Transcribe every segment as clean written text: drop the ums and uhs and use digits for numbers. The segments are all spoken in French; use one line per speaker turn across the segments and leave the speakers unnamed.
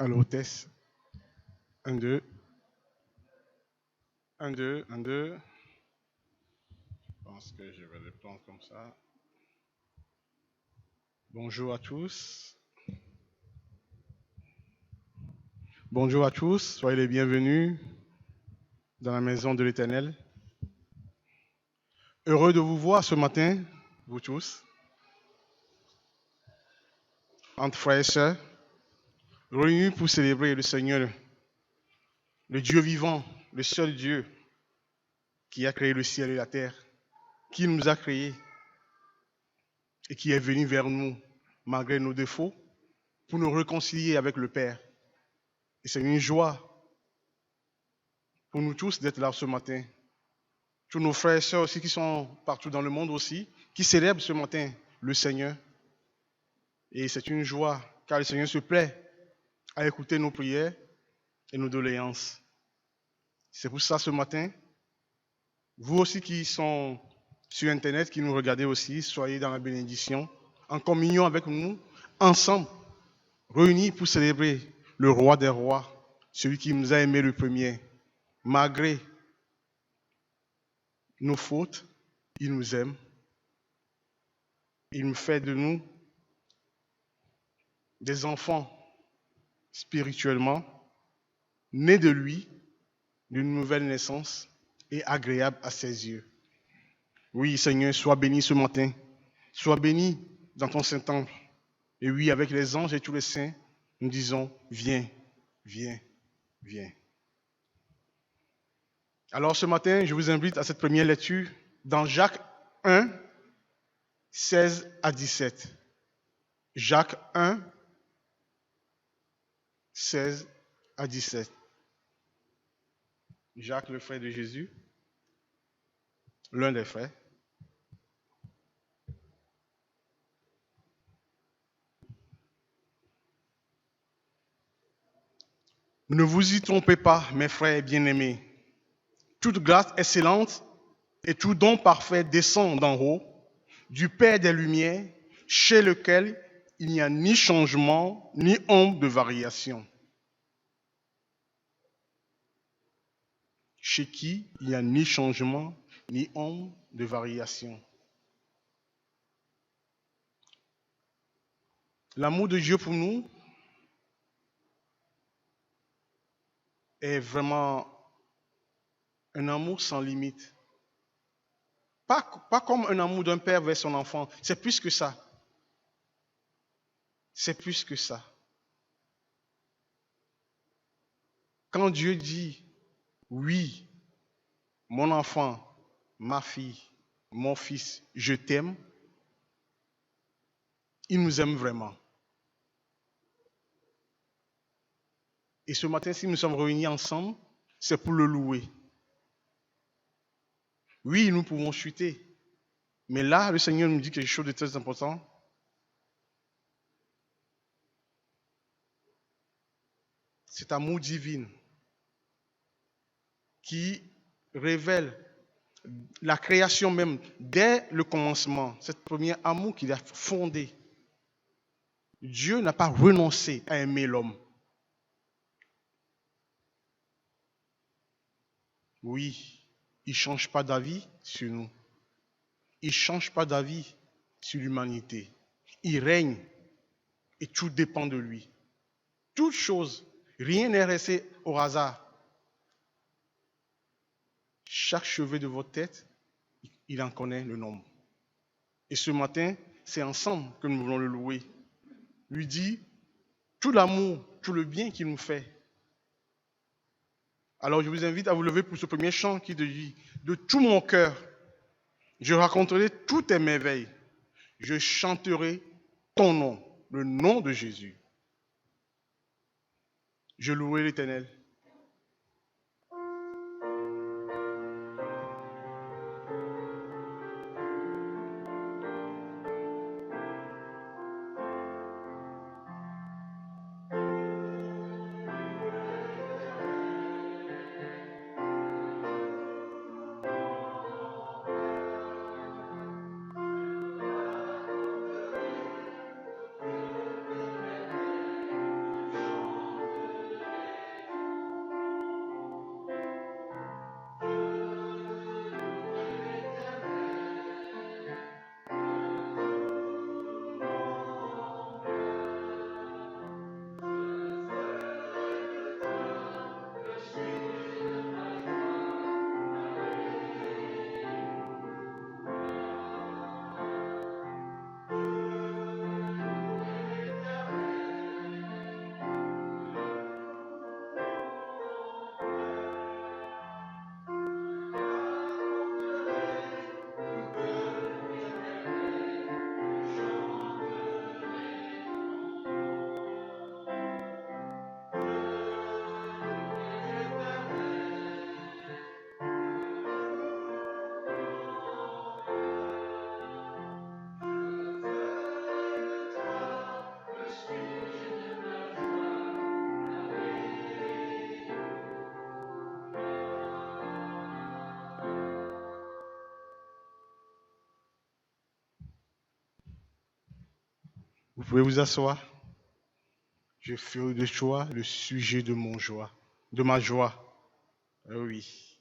À l'hôtesse. Un, deux. Un, deux. Un, deux. Je pense que je vais le prendre comme ça. Bonjour à tous. Bonjour à tous. Soyez les bienvenus dans la maison de l'Éternel. Heureux de vous voir ce matin, vous tous, entre frères et sœurs, réunis pour célébrer le Seigneur, le Dieu vivant, le seul Dieu qui a créé le ciel et la terre, qui nous a créés et qui est venu vers nous malgré nos défauts pour nous réconcilier avec le Père. Et c'est une joie pour nous tous d'être là ce matin. Tous nos frères et sœurs aussi qui sont partout dans le monde aussi, qui célèbrent ce matin le Seigneur. Et c'est une joie, car le Seigneur se plaît à écouter nos prières et nos doléances. C'est pour ça ce matin, vous aussi qui sont sur Internet, qui nous regardez aussi, soyez dans la bénédiction, en communion avec nous, ensemble, réunis pour célébrer le roi des rois, celui qui nous a aimés le premier. Malgré nos fautes, il nous aime. Il nous fait de nous des enfants spirituellement, nés de lui, d'une nouvelle naissance et agréable à ses yeux. Oui, Seigneur, sois béni ce matin. Sois béni dans ton Saint-Temple. Et oui, avec les anges et tous les saints, nous disons, viens, viens, viens. Alors ce matin, je vous invite à cette première lecture dans Jacques 1, 16 à 17. Jacques 1, 16 à 17. Jacques, le frère de Jésus, l'un des frères. Ne vous y trompez pas, mes frères bien-aimés. Toute grâce excellente et tout don parfait descend d'en haut, du Père des Lumières, chez lequel il n'y a ni changement, ni ombre de variation. Chez qui il n'y a ni changement, ni ombre de variation. L'amour de Dieu pour nous est vraiment un amour sans limite. Pas comme un amour d'un père vers son enfant, c'est plus que ça. C'est plus que ça. Quand Dieu dit, oui, mon enfant, ma fille, mon fils, je t'aime, il nous aime vraiment. Et ce matin, si nous sommes réunis ensemble, c'est pour le louer. Oui, nous pouvons chuter. Mais là, le Seigneur nous dit quelque chose de très important. Cet amour divin qui révèle la création même dès le commencement, cette première amour qu'il a fondé. Dieu n'a pas renoncé à aimer l'homme. Oui, il ne change pas d'avis sur nous. Il ne change pas d'avis sur l'humanité. Il règne et tout dépend de lui. Toute chose, rien n'est resté au hasard. Chaque cheveu de votre tête, il en connaît le nombre. Et ce matin, c'est ensemble que nous voulons le louer. Lui dire tout l'amour, tout le bien qu'il nous fait. Alors je vous invite à vous lever pour ce premier chant qui dit de tout mon cœur, je raconterai toutes tes merveilles. Je chanterai ton nom, le nom de Jésus. Je louerai l'Éternel. Vous pouvez vous asseoir. Je ferai de toi le sujet de de ma joie. Oui.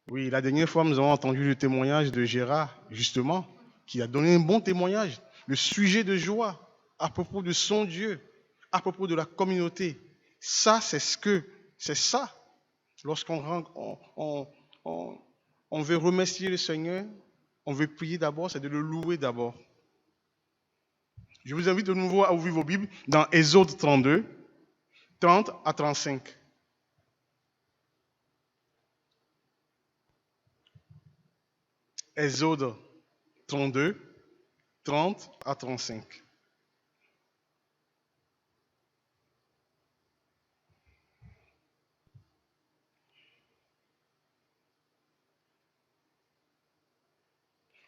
Oui, la dernière fois, nous avons entendu le témoignage de Gérard, justement, qui a donné un bon témoignage, le sujet de joie à propos de son Dieu, à propos de la communauté. Ça, c'est ça. Lorsqu'on on veut remercier le Seigneur, on veut prier d'abord, c'est de le louer d'abord. Je vous invite de nouveau à ouvrir vos Bibles dans Exode 32, 30 à 35. Exode 32, 30 à 35.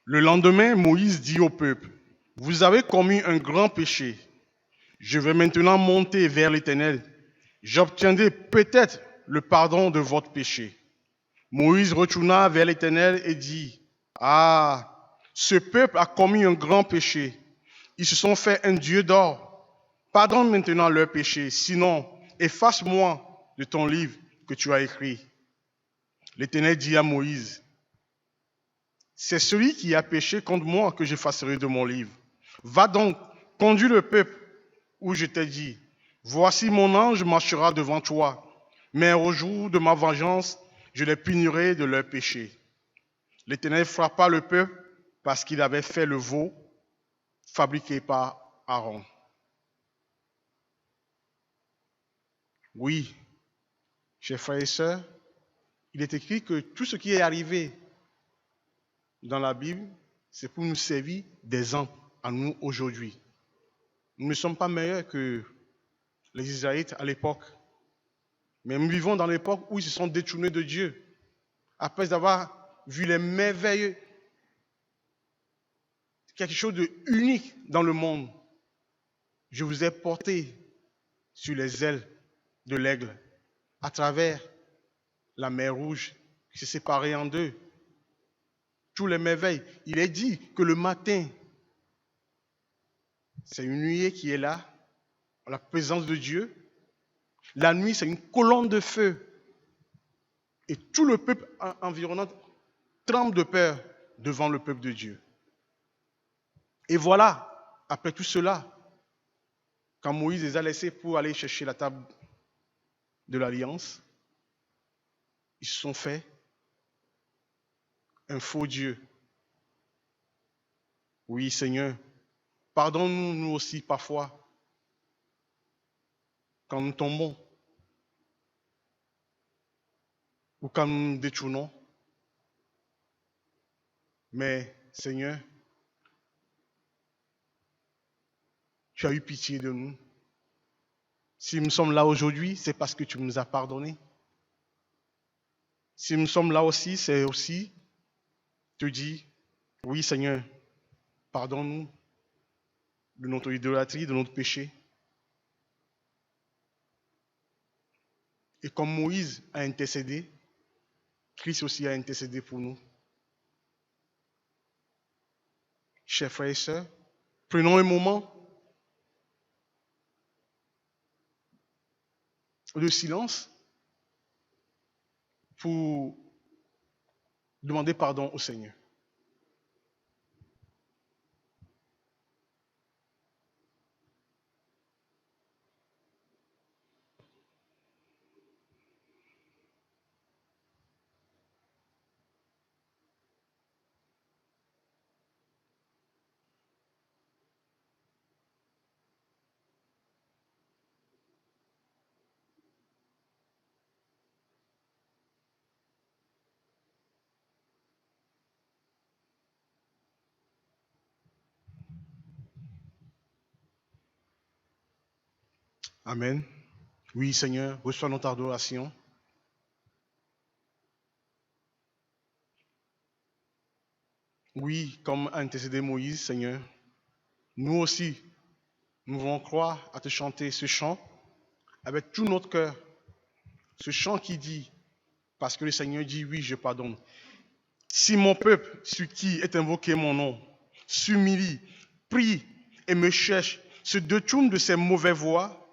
Le lendemain, Moïse dit au peuple, « Vous avez commis un grand péché. Je vais maintenant monter vers l'Éternel. J'obtiendrai peut-être le pardon de votre péché. » Moïse retourna vers l'Éternel et dit, « Ah, ce peuple a commis un grand péché. Ils se sont fait un Dieu d'or. Pardonne maintenant leur péché, sinon efface-moi de ton livre que tu as écrit. » L'Éternel dit à Moïse, « C'est celui qui a péché contre moi que j'effacerai de mon livre. Va donc, conduis le peuple où je t'ai dit, voici mon ange marchera devant toi, mais au jour de ma vengeance, je les punirai de leurs péchés. » L'Éternel frappa le peuple parce qu'il avait fait le veau fabriqué par Aaron. Oui, chers frères et sœurs, il est écrit que tout ce qui est arrivé dans la Bible, c'est pour nous servir d'exemple à nous aujourd'hui. Nous ne sommes pas meilleurs que les Israélites à l'époque, mais nous vivons dans l'époque où ils se sont détournés de Dieu. Après avoir vu les merveilles, quelque chose d'unique dans le monde, je vous ai porté sur les ailes de l'aigle, à travers la mer Rouge qui s'est séparée en deux. Tous les merveilles. Il est dit que le matin, c'est une nuée qui est là, en la présence de Dieu. La nuit, c'est une colonne de feu. Et tout le peuple environnant tremble de peur devant le peuple de Dieu. Et voilà, après tout cela, quand Moïse les a laissés pour aller chercher la table de l'Alliance, ils se sont fait un faux Dieu. Oui, Seigneur, pardonne-nous nous aussi parfois quand nous tombons ou quand nous nous détournons. Mais Seigneur, tu as eu pitié de nous. Si nous sommes là aujourd'hui, c'est parce que tu nous as pardonné. Si nous sommes là aussi, c'est aussi te dire, oui Seigneur, pardonne-nous de notre idolâtrie, de notre péché. Et comme Moïse a intercédé, Christ aussi a intercédé pour nous. Chers frères et sœurs, prenons un moment de silence pour demander pardon au Seigneur. Amen. Oui, Seigneur, reçois notre adoration. Oui, comme a intercédé Moïse, Seigneur, nous aussi, nous voulons croire à te chanter ce chant avec tout notre cœur. Ce chant qui dit, parce que le Seigneur dit, oui, je pardonne. Si mon peuple, sur qui est invoqué mon nom, s'humilie, prie et me cherche, se détourne de ses mauvaises voies,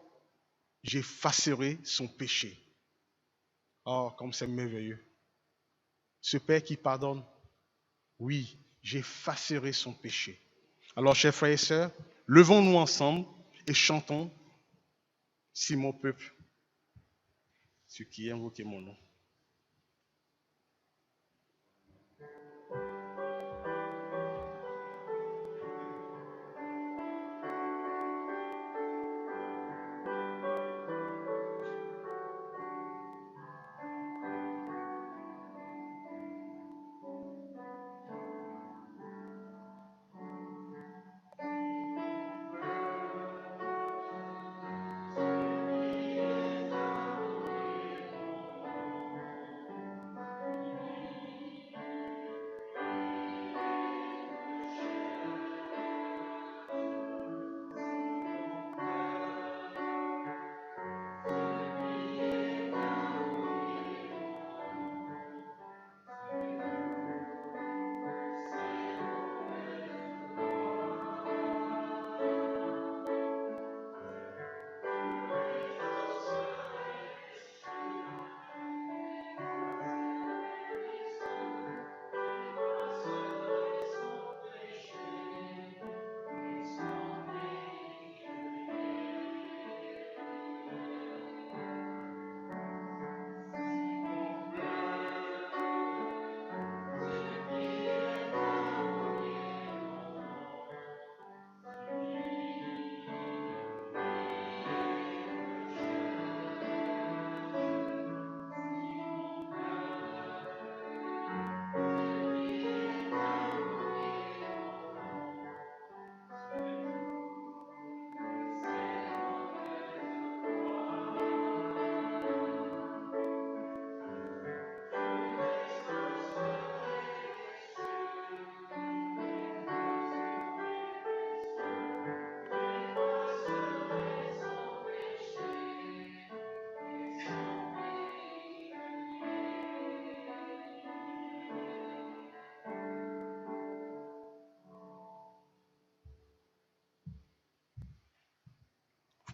j'effacerai son péché. Oh, comme c'est merveilleux. Ce Père qui pardonne, oui, j'effacerai son péché. Alors, chers frères et sœurs, levons-nous ensemble et chantons, si mon peuple, sur qui est invoqué mon nom.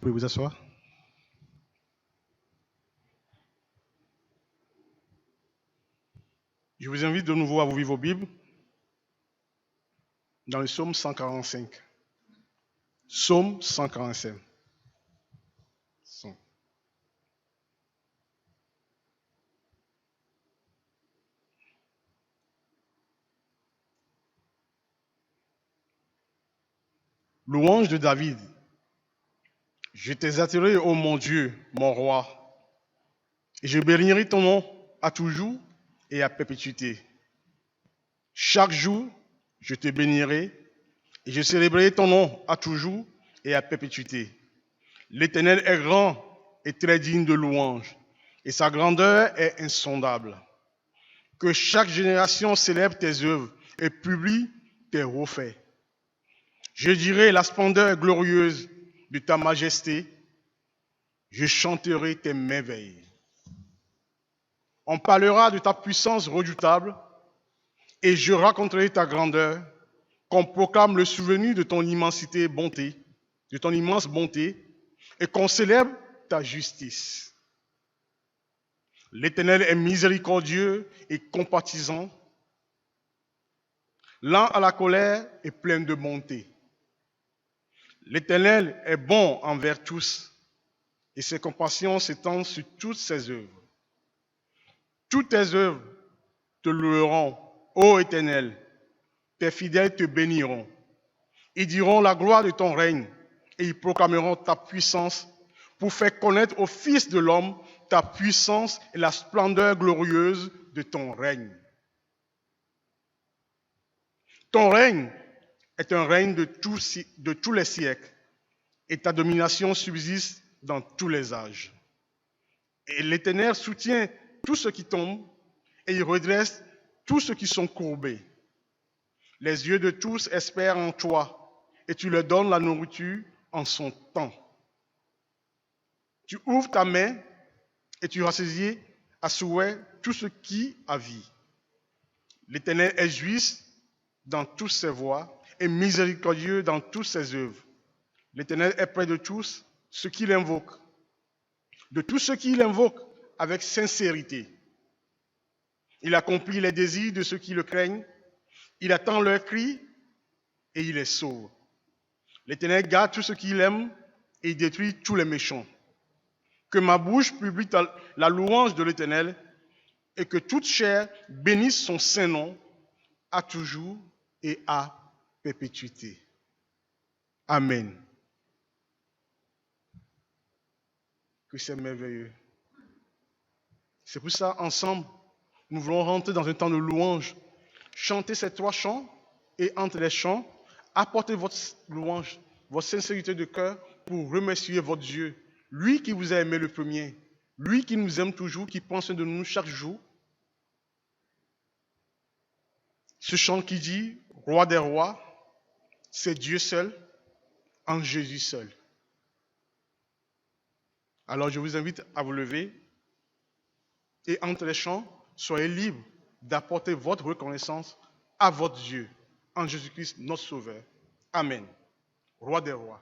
Vous pouvez vous asseoir. Je vous invite de nouveau à ouvrir vos Bibles dans le psaume 145. Psaume 145. Louange de David. Je t'exalterai, ô mon Dieu, mon roi, et je bénirai ton nom à toujours et à perpétuité. Chaque jour, je te bénirai et je célébrerai ton nom à toujours et à perpétuité. L'Éternel est grand et très digne de louange, et sa grandeur est insondable. Que chaque génération célèbre tes œuvres et publie tes hauts faits. Je dirai la splendeur glorieuse de ta majesté, je chanterai tes merveilles. On parlera de ta puissance redoutable, et je raconterai ta grandeur, qu'on proclame le souvenir de ton immensité bonté, de ton immense bonté, et qu'on célèbre ta justice. L'Éternel est miséricordieux et compatissant, lent à la colère et plein de bonté. L'Éternel est bon envers tous, et ses compassions s'étendent sur toutes ses œuvres. Toutes tes œuvres te loueront, ô Éternel, tes fidèles te béniront. Ils diront la gloire de ton règne, et ils proclameront ta puissance pour faire connaître aux fils de l'homme ta puissance et la splendeur glorieuse de ton règne. Ton règne est un règne de tous les siècles, et ta domination subsiste dans tous les âges. Et l'Éternel soutient tous ceux qui tombent, et il redresse tous ceux qui sont courbés. Les yeux de tous espèrent en toi, et tu leur donnes la nourriture en son temps. Tu ouvres ta main, et tu rassasies à souhait tout ce qui a vie. L'Éternel est juste dans toutes ses voies, et miséricordieux dans toutes ses œuvres. L'Éternel est près de tous ceux qui l'invoquent, de tous ceux qui l'invoquent avec sincérité. Il accomplit les désirs de ceux qui le craignent, il attend leurs cris et il les sauve. L'Éternel garde tous ceux qui l'aiment et il détruit tous les méchants. Que ma bouche publie la louange de l'Éternel et que toute chair bénisse son saint nom à toujours et à perpétuité. Amen. Que c'est merveilleux. C'est pour ça, ensemble, nous voulons rentrer dans un temps de louange. Chantez ces 3 chants et entre les chants, apportez votre louange, votre sincérité de cœur pour remercier votre Dieu. Lui qui vous a aimé le premier, lui qui nous aime toujours, qui prend soin de nous chaque jour. Ce chant qui dit « Roi des rois », c'est Dieu seul, en Jésus seul. Alors je vous invite à vous lever et entre les chants, soyez libres d'apporter votre reconnaissance à votre Dieu, en Jésus-Christ, notre Sauveur. Amen. Roi des rois.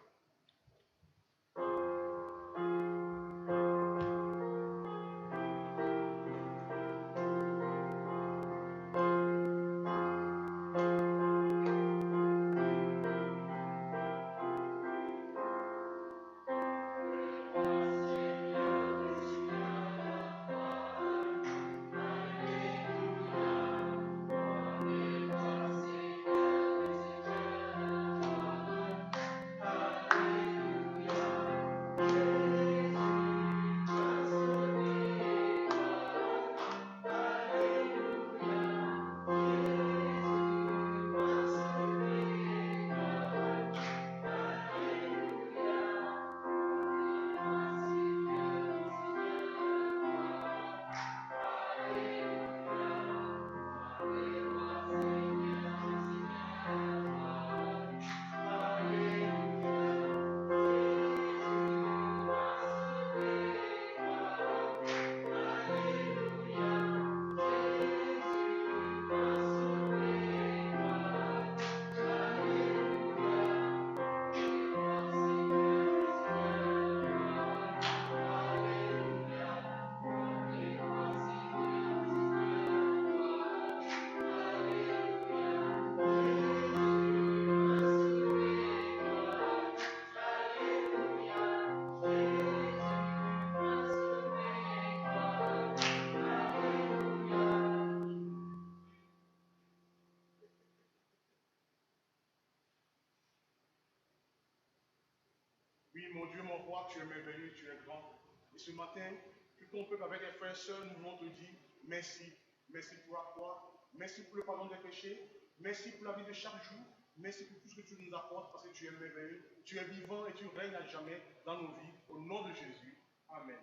Oui, mon Dieu, mon roi, tu es merveilleux, tu es grand. Et ce matin, tout ton peuple avec les frères et sœurs, nous voulons te dire merci. Merci pour la croix, merci pour le pardon des péchés, merci pour la vie de chaque jour, mais c'est pour tout ce que tu nous apportes parce que tu es merveilleux, tu es vivant et tu règnes à jamais dans nos vies. Au nom de Jésus. Amen.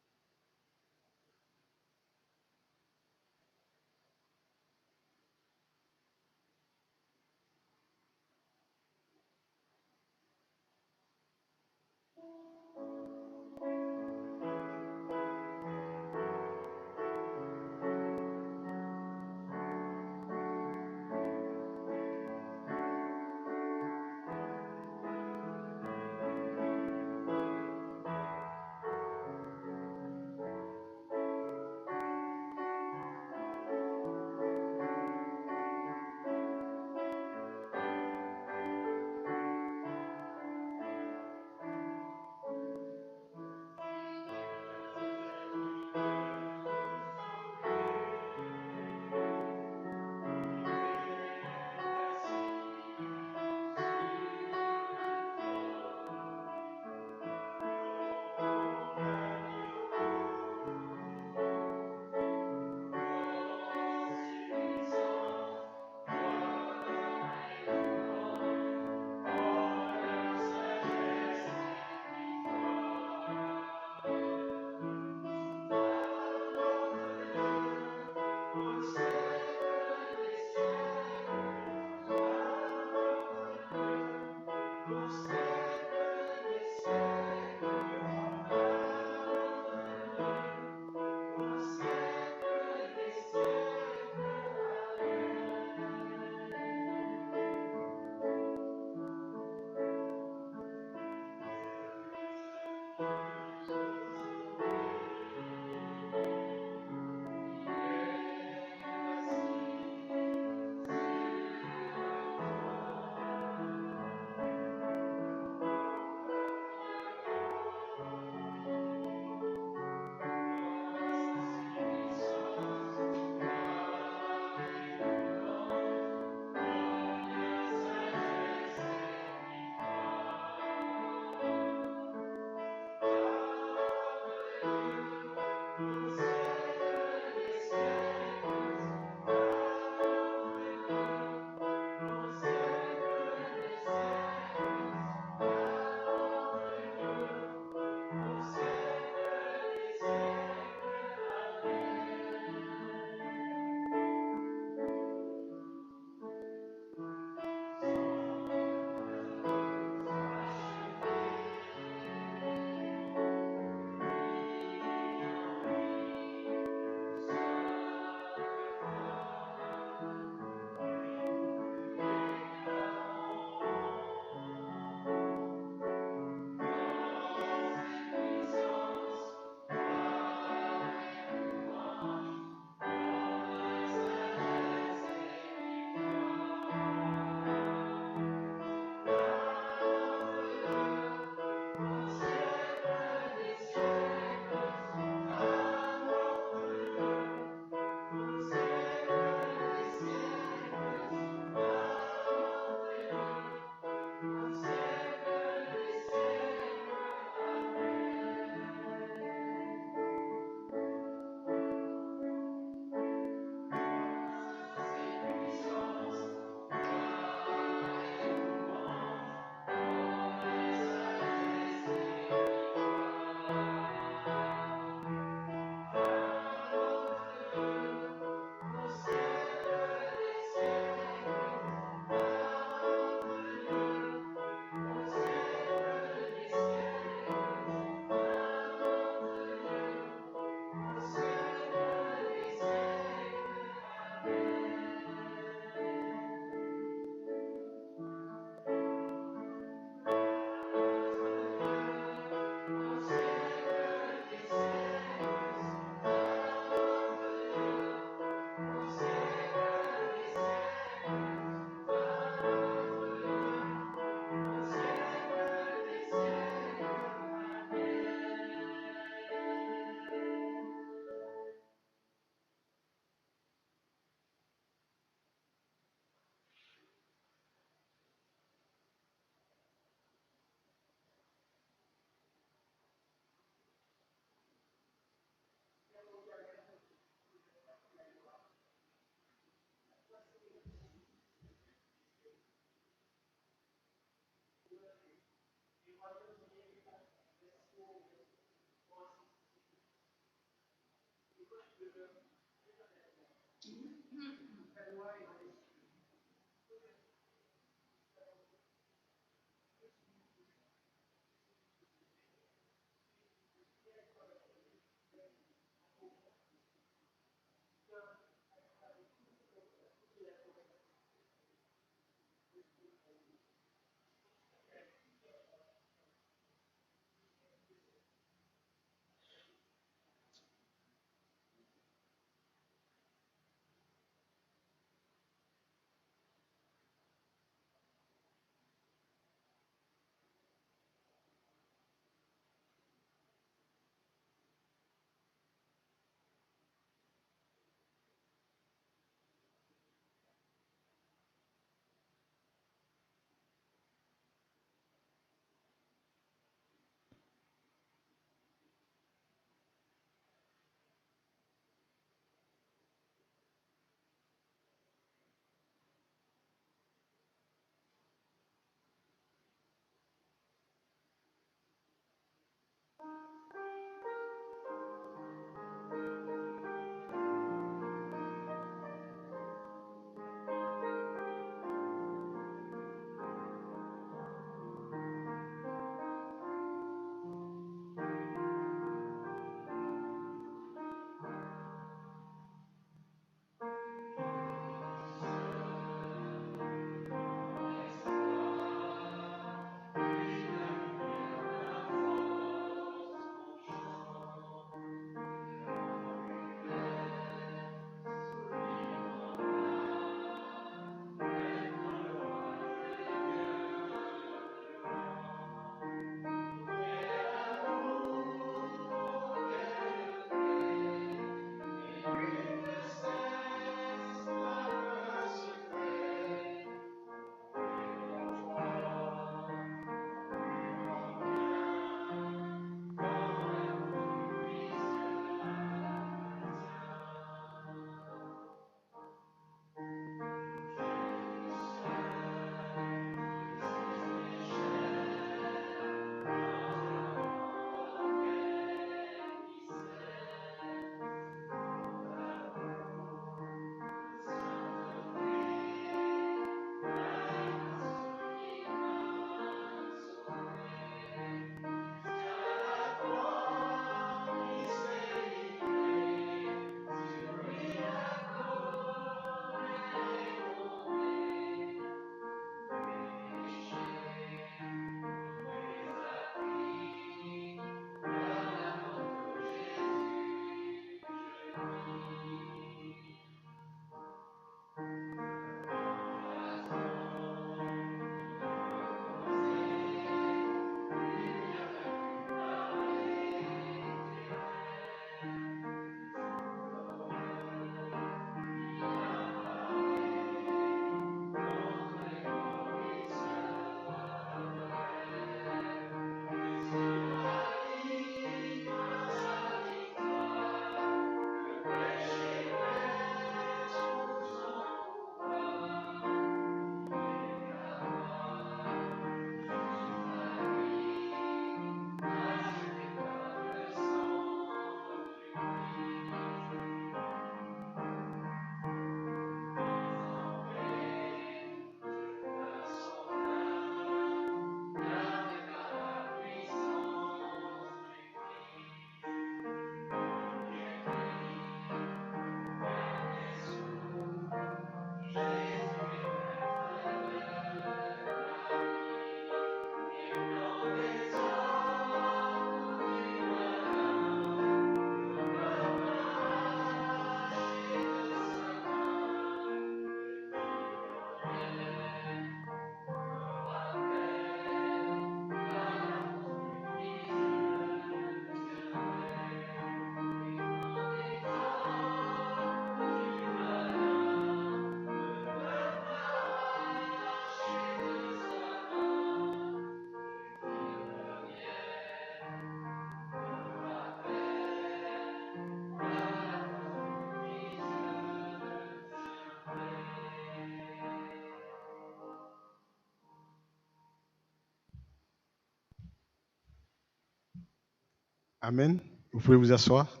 Amen. Vous pouvez vous asseoir.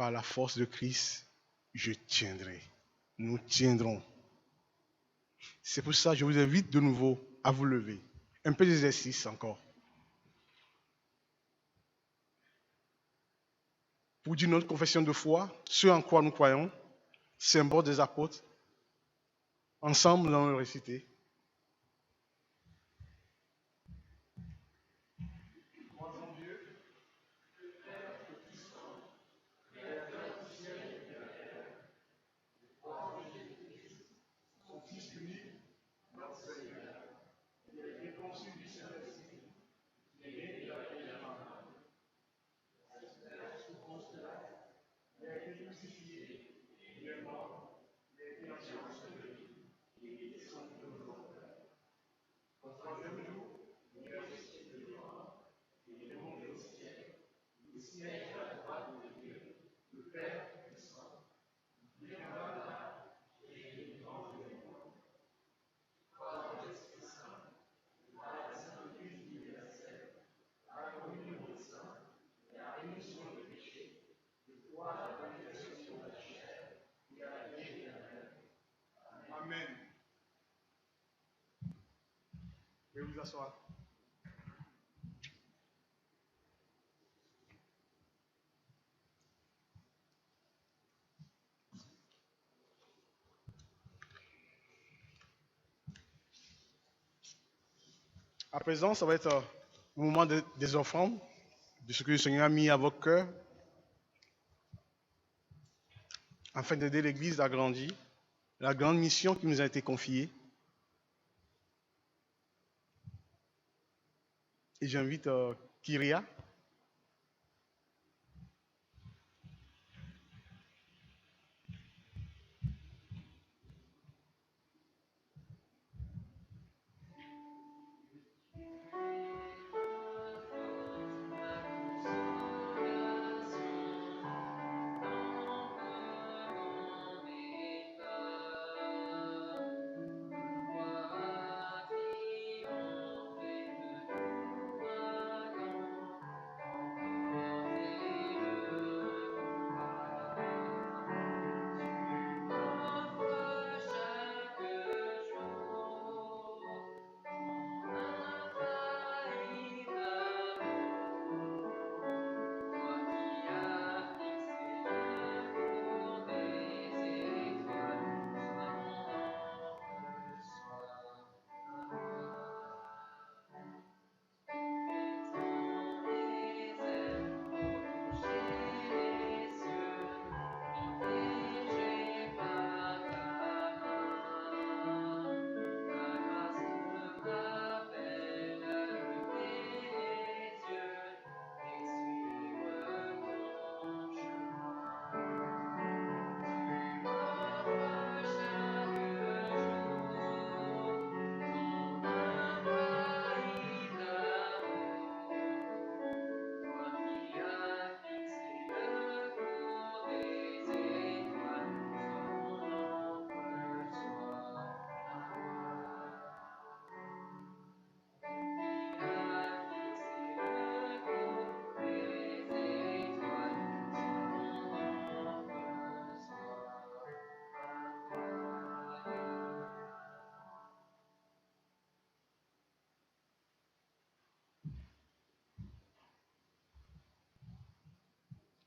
par la force de Christ, je tiendrai. Nous tiendrons. C'est pour ça que je vous invite de nouveau à vous lever. Un peu d'exercice encore. Pour dire notre confession de foi, ce en quoi nous croyons, symbole des apôtres. Ensemble, nous allons le réciter. Amen. Veuillez vous asseoir. À présent, ça va être le moment des offrandes, de ce que le Seigneur a mis à votre cœur, afin d'aider l'Église à grandir, la grande mission qui nous a été confiée. Et j'invite Kyria.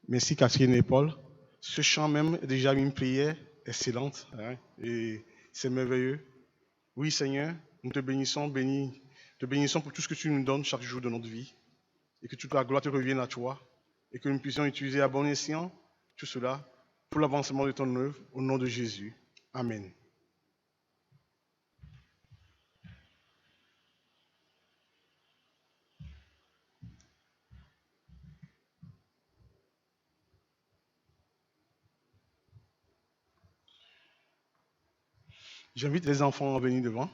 Merci Catherine et Paul. Ce chant même est déjà une prière excellente, hein, et c'est merveilleux. Oui Seigneur, nous te bénissons, te bénissons pour tout ce que tu nous donnes chaque jour de notre vie, et que toute la gloire te revienne à toi, et que nous puissions utiliser à bon escient tout cela pour l'avancement de ton œuvre, au nom de Jésus. Amen. J'invite les enfants à venir devant.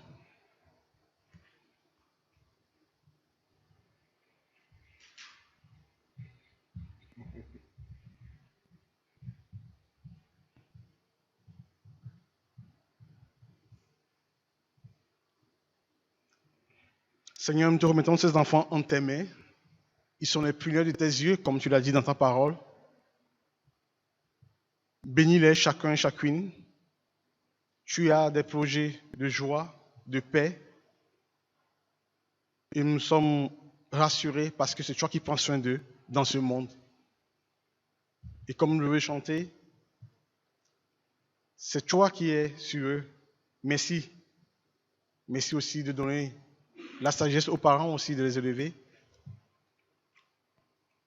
Seigneur, nous te remettons ces enfants en tes mains. Ils sont les pugneurs de tes yeux, comme tu l'as dit dans ta parole. Bénis-les chacun et chacune. Tu as des projets de joie, de paix. Et nous sommes rassurés parce que c'est toi qui prends soin d'eux dans ce monde. Et comme nous le chanter, c'est toi qui es sur eux. Merci. Merci aussi de donner la sagesse aux parents aussi de les élever.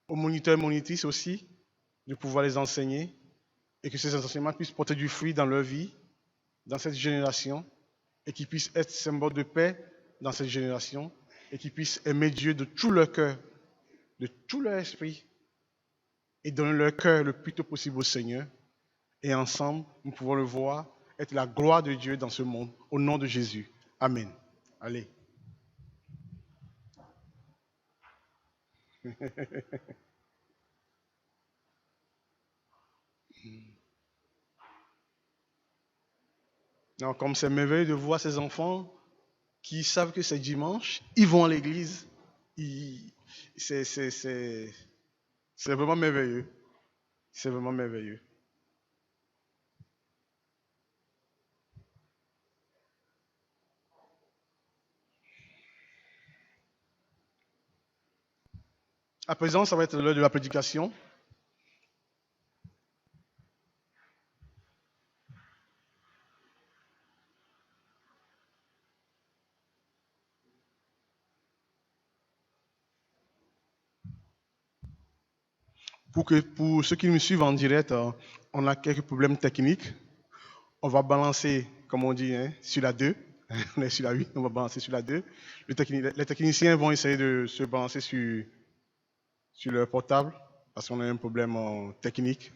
Aux moniteurs et monitrices aussi, de pouvoir les enseigner. Et que ces enseignements puissent porter du fruit dans leur vie, dans cette génération. Et qu'ils puissent être symbole de paix dans cette génération. Et qu'ils puissent aimer Dieu de tout leur cœur, de tout leur esprit. Et donner leur cœur le plus tôt possible au Seigneur. Et ensemble, nous pouvons le voir, être la gloire de Dieu dans ce monde, au nom de Jésus. Amen. Allez. Non, comme c'est merveilleux de voir ces enfants qui savent que c'est dimanche, ils vont à l'église. C'est vraiment merveilleux. C'est vraiment merveilleux. À présent, ça va être l'heure de la prédication. Pour ceux qui nous suivent en direct, on a quelques problèmes techniques. On va balancer, comme on dit, sur la 2. On est sur la 8, on va balancer sur la 2. Les techniciens vont essayer de se balancer sur leur portable parce qu'on a un problème technique.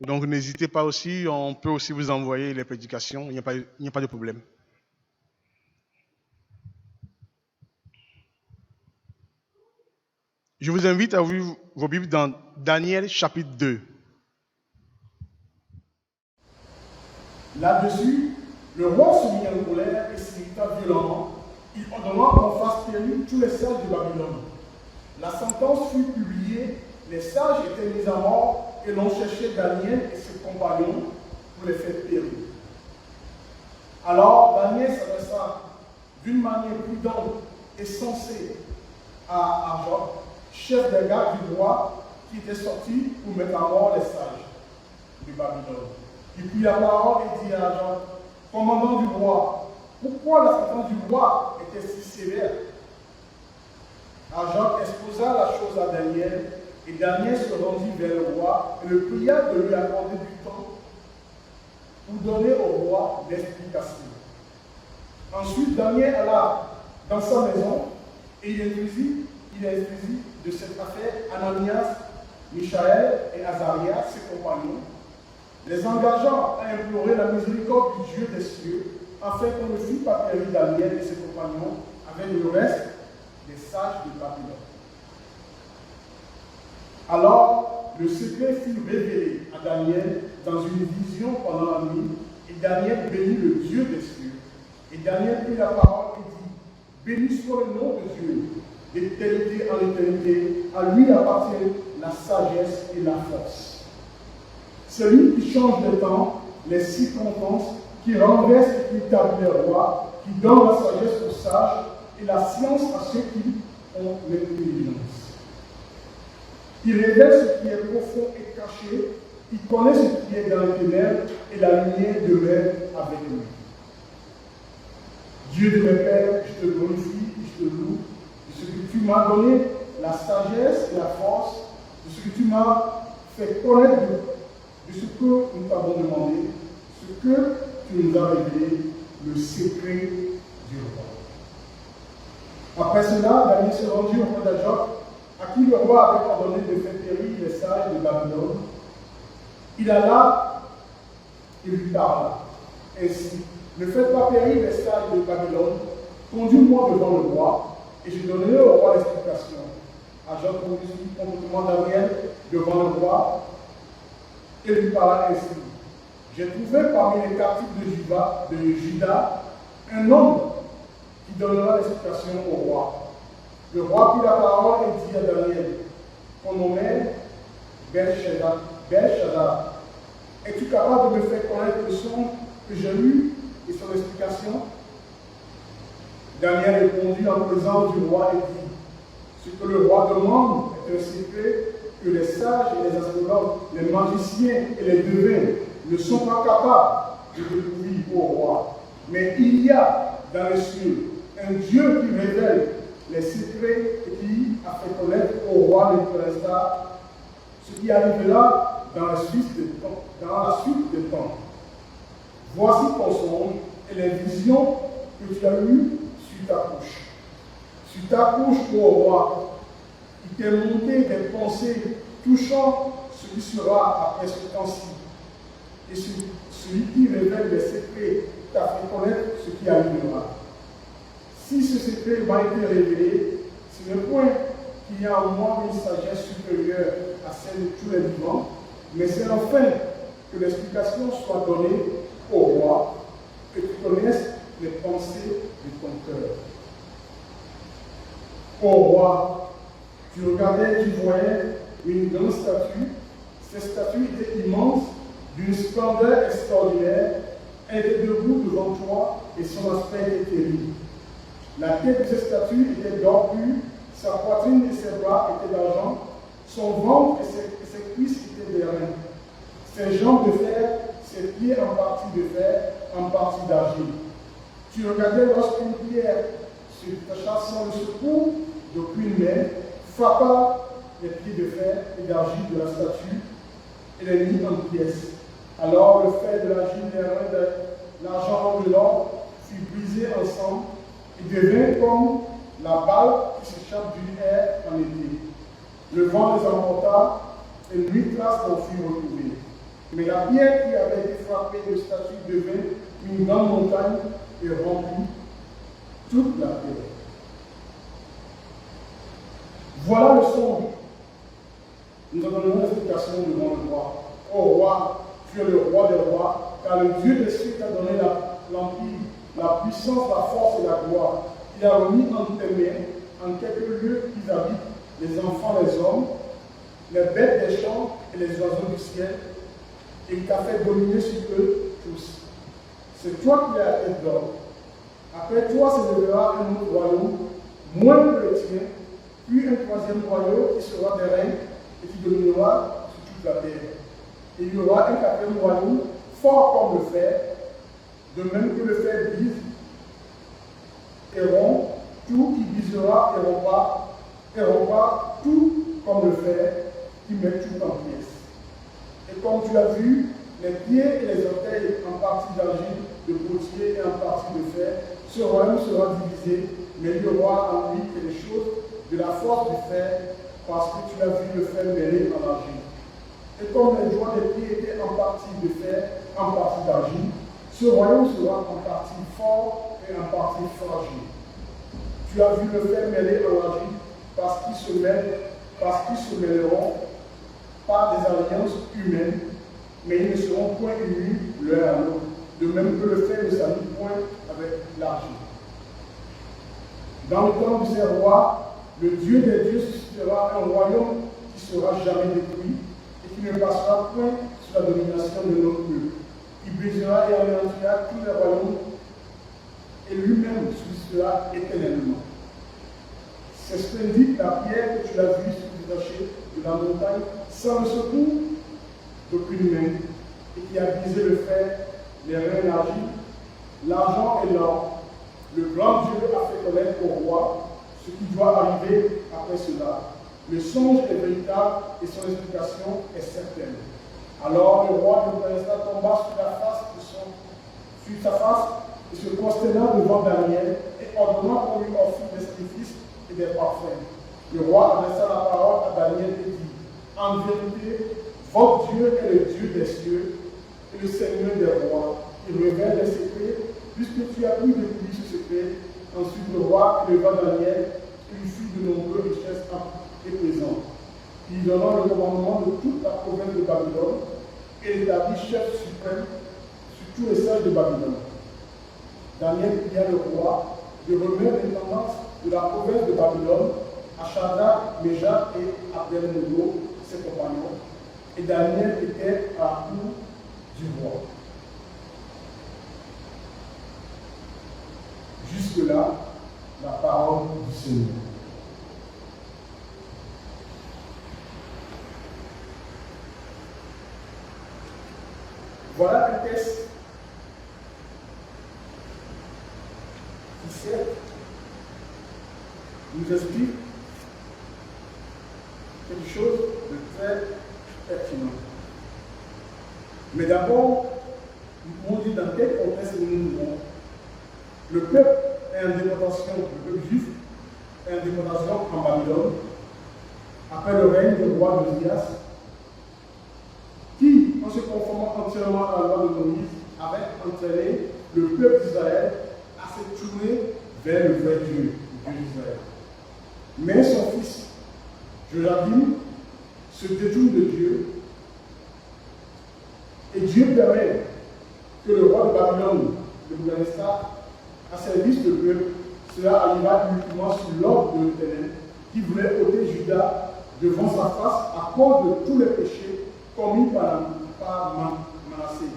Donc n'hésitez pas aussi, on peut aussi vous envoyer les prédications, il n'y a pas de problème. Je vous invite à ouvrir vos Bibles dans Daniel chapitre 2.
Là-dessus, le roi se mit en colère et s'irrita violemment. Il ordonna qu'on fasse périr tous les sages de Babylone. La sentence fut publiée, les sages étaient mis à mort et l'on cherchait Daniel et ses compagnons pour les faire périr. Alors Daniel s'adressa d'une manière prudente et sensée à Arjoc, chef des gardes du roi, qui était sorti pour mettre à mort les sages de Babylone. Il prit la parole et dit à Arjoc, commandant du roi, pourquoi la sentence du roi était si sévère? Arjoc exposa la chose à Daniel, et Daniel se rendit vers le roi et le pria de lui accorder du temps pour donner au roi l'explication. Ensuite, Daniel alla dans sa maison et il introduisit de cette affaire Ananias, Michaël et Azarias, ses compagnons, les engageant à implorer la miséricorde du Dieu des cieux, afin qu'on ne fît pas périr Daniel et ses compagnons avec le reste des sages de Babylone. Alors, le secret fut révélé à Daniel dans une vision pendant la nuit, et Daniel bénit le Dieu des cieux. Et Daniel prit la parole et dit, béni soit le nom de Dieu, d'éternité en éternité, à lui appartient la sagesse et la force. Celui qui change de temps, les circonstances, qui renverse et qui établit les rois, qui donne la sagesse aux sages et la science à ceux qui ont l'intelligence. Il révèle ce qui est profond et caché, il connaît ce qui est dans les ténèbres et la lumière demeure avec lui. Dieu de mes pères, je te glorifie, je te loue, de ce que tu m'as donné, la sagesse et la force, de ce que tu m'as fait connaître de ce que nous t'avons demandé, ce que tu nous as révélé, le secret du roi. Après cela, Daniel se rendit auprès d'Arjoc, à qui le roi avait ordonné de faire périr les sages de Babylone. Il alla et lui parla. Ainsi, ne faites pas périr les sages de Babylone, conduis-moi devant le roi, et je donnerai au roi l'explication. Arjoc conduisit complètement Daniel devant le roi, et lui parla ainsi. J'ai trouvé parmi les captifs de Juda un homme qui donnera l'explication au roi. Le roi prit la parole et dit à Daniel, qu'on nommait Belshazzar, es-tu capable de me faire connaître le son que j'ai lu et son explication? Daniel répondit en présence du roi et dit, ce que le roi demande est un secret que les sages et les astrologues, les magiciens et les devins ne sont pas capables de découvrir au roi. Mais il y a dans les cieux un Dieu qui révèle les secrets et qui a fait connaître au roi Nebuchadnezzar ce qui arrivera dans la suite des temps. Voici ton songe et les visions que tu as eues sur ta couche. Sur ta couche, ô roi, il t'est monté des pensées touchant ce qui sera après ce temps-ci. Et celui qui révèle les secrets t'a fait connaître ce qui arrivera. Si ce secret m'a été révélé, ce n'est point qu'il y a en moi une sagesse supérieure à celle de tous les vivants, mais c'est enfin que l'explication soit donnée au roi, que tu connaisses les pensées de ton cœur. Ô roi, tu regardais, tu voyais une grande statue. Cette statue était immense, d'une splendeur extraordinaire. Elle était debout devant toi et son aspect était terrible. La tête de cette statue était d'or pur, sa poitrine et ses bras étaient d'argent, son ventre et ses cuisses étaient d'airain. Ses jambes de fer, ses pieds en partie de fer, en partie d'argile. Tu regardais lorsqu'une pierre se chassant le secours d'aucune main, frappa les pieds de fer et d'argile de la statue et les mit en pièces. Alors le fer de l'argile, de l'argent et de l'or fut brisé ensemble et devint comme la balle qui s'échappe du air en été. Le vent les emporta et nuit classe en fut retrouvée. Mais la pierre qui avait été frappée de statue devint une grande montagne et remplit toute la terre. Voilà le songe. Nous en donnons l'explication devant le roi. Ô roi, tu es le roi des rois, car le Dieu des cieux t'a donné l'empire, la puissance, la force et la gloire. Il a remis entre tes mains, en quelques lieux qu'ils habitent, les enfants, les hommes, les bêtes des champs et les oiseaux du ciel, et il t'a fait dominer sur eux tous. C'est toi qui as la tête d'or. Après toi s'élèvera un autre royaume, moins que le tien, puis un troisième royaume qui sera des règnes et qui dominera sur toute la terre. Et il y aura un quatrième royaume, fort comme le fer, de même que le fer brise et rompt, tout qui brisera et rompra tout comme le fer qui met tout en pièces. Et comme tu as vu, les pieds et les orteils en partie d'argile, de potier et en partie de fer, ce royaume sera divisé, mais il y aura en lui quelque chose de la force du fer, parce que tu as vu le fer mêlé en argile. Et comme les joints des pieds étaient en partie de fer, en partie d'argile, ce royaume sera en partie fort et en partie fragile. Tu as vu le fer mêlé en argile, parce qu'ils se mêleront par des alliances humaines, mais ils ne seront point unis l'un à l'autre, de même que le fer ne s'allie point avec l'argile. Dans le temps de ces rois, le Dieu des dieux suscitera un royaume qui sera jamais détruit et qui ne passera point sous la domination de notre peuple. Il brisera et anéantira tous les royaumes et lui-même subsistera éternellement. C'est splendide la pierre que tu as vue sur le rocher de la montagne sans le secours d'aucune main et qui a brisé le fer, les reins l'argile, l'argent et l'or. Le grand Dieu a fait connaître au roi ce qui doit arriver après cela. Le songe est véritable et son explication est certaine. Alors le roi Nebuchadnezzar tomba sur sa face et se prosterna devant Daniel et ordonna qu'on lui offre des sacrifices et des parfums. Le roi adressa la parole à Daniel et dit, en vérité, votre Dieu est le Dieu des cieux et le Seigneur des rois. Il révèle les secrets, puisque tu as pu découvrir ce secret. Ensuite le roi éleva Daniel et lui fit de nombreuses richesses et présents. Il donna le commandement de toute la province de Babylone et l'établit chef suprême sur tous les sages de Babylone. Daniel pria le roi de remettre l'intendance de la province de Babylone à Shadrach, Meshach et Abednego, ses compagnons, et Daniel était à la cour du roi. Jusque-là, la parole du Seigneur. Voilà un texte qui certes nous explique quelque chose de très pertinent. Mais d'abord, on dit dans quel contexte nous nous trouvons. Le peuple est en déportation, le peuple juif est en déportation en Babylone, après le règne du roi Josias, qui, en se conformant entièrement à la loi de Moïse, avait entraîné le peuple d'Israël à se tourner vers le vrai Dieu, le Dieu d'Israël. Mais son fils, Joachim, se détourne de Dieu, et Dieu permet que le roi de Babylone, le Bouddha, à service de peuple, cela arriva uniquement sous l'ordre de l'Éternel, qui voulait ôter Juda devant sa face à cause de tous les péchés commis par Manassé.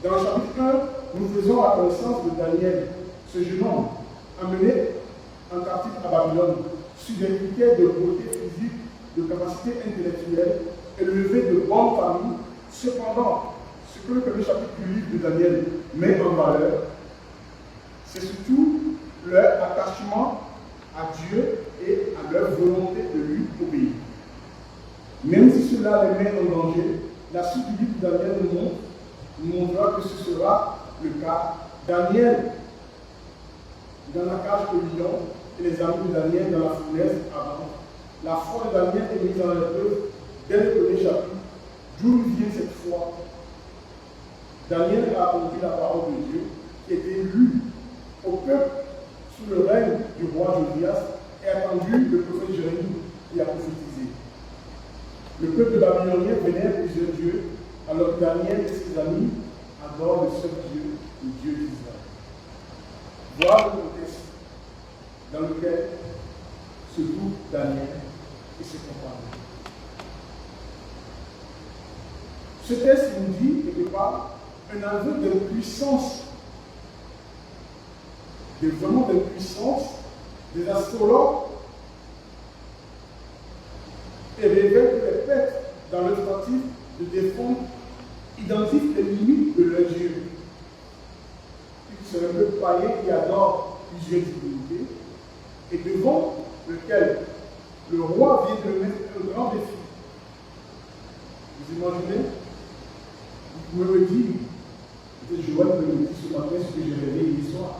Dans le chapitre 1, nous faisons la connaissance de Daniel, ce jeune homme, amené en captif à Babylone, sur des critères de beauté physique, de capacité intellectuelle, élevé de bonne famille. Cependant, ce que le premier chapitre du livre de Daniel met en valeur, c'est surtout leur attachement à Dieu et à leur volonté de lui obéir. Même si cela les met en danger, la suite du livre de Daniel nous montrera que ce sera le cas. Daniel dans la cage de lion et les amis de Daniel dans la fournaise avant. La foi de Daniel est mise en épreuve dès le premier chapitre. D'où vient cette foi? Daniel a accompli la parole de Dieu qui était lue au peuple sous le règne du roi Josias et attendu le prophète Jérémie qui a prophétisé. Le peuple de Babylonien vénère plusieurs dieux, alors que Daniel et ses amis adorent le seul Dieu, le Dieu d'Israël. Voilà le contexte dans lequel se trouve Daniel et ses compagnons. Ce texte nous dit, quelque part, un aveu de puissance, vraiment de puissance des astrologues et révèle que les prêtres, dans leur tentative de défendre, identifient les limites de leur Dieu. C'est un peuple païen qui adore plusieurs divinités et devant lequel le roi vient de mettre un grand défi. Vous imaginez? Vous pouvez me dire, peut-être Joël me dit ce matin ce que j'ai rêvé hier soir.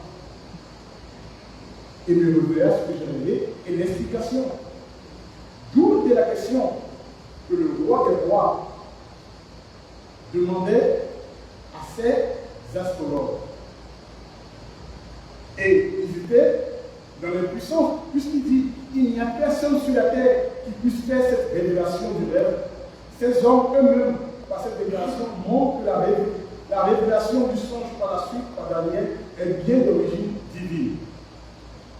Et me révéler ce que j'ai rêvé et l'explication. D'où était la question que le roi des rois demandait à ses astrologues. Et ils étaient dans l'impuissance, puisqu'il dit il n'y a personne sur la terre qui puisse faire cette révélation du rêve. Ces hommes eux-mêmes, par cette révélation, montrent que la révélation du songe par la suite, par Daniel, est bien d'origine divine.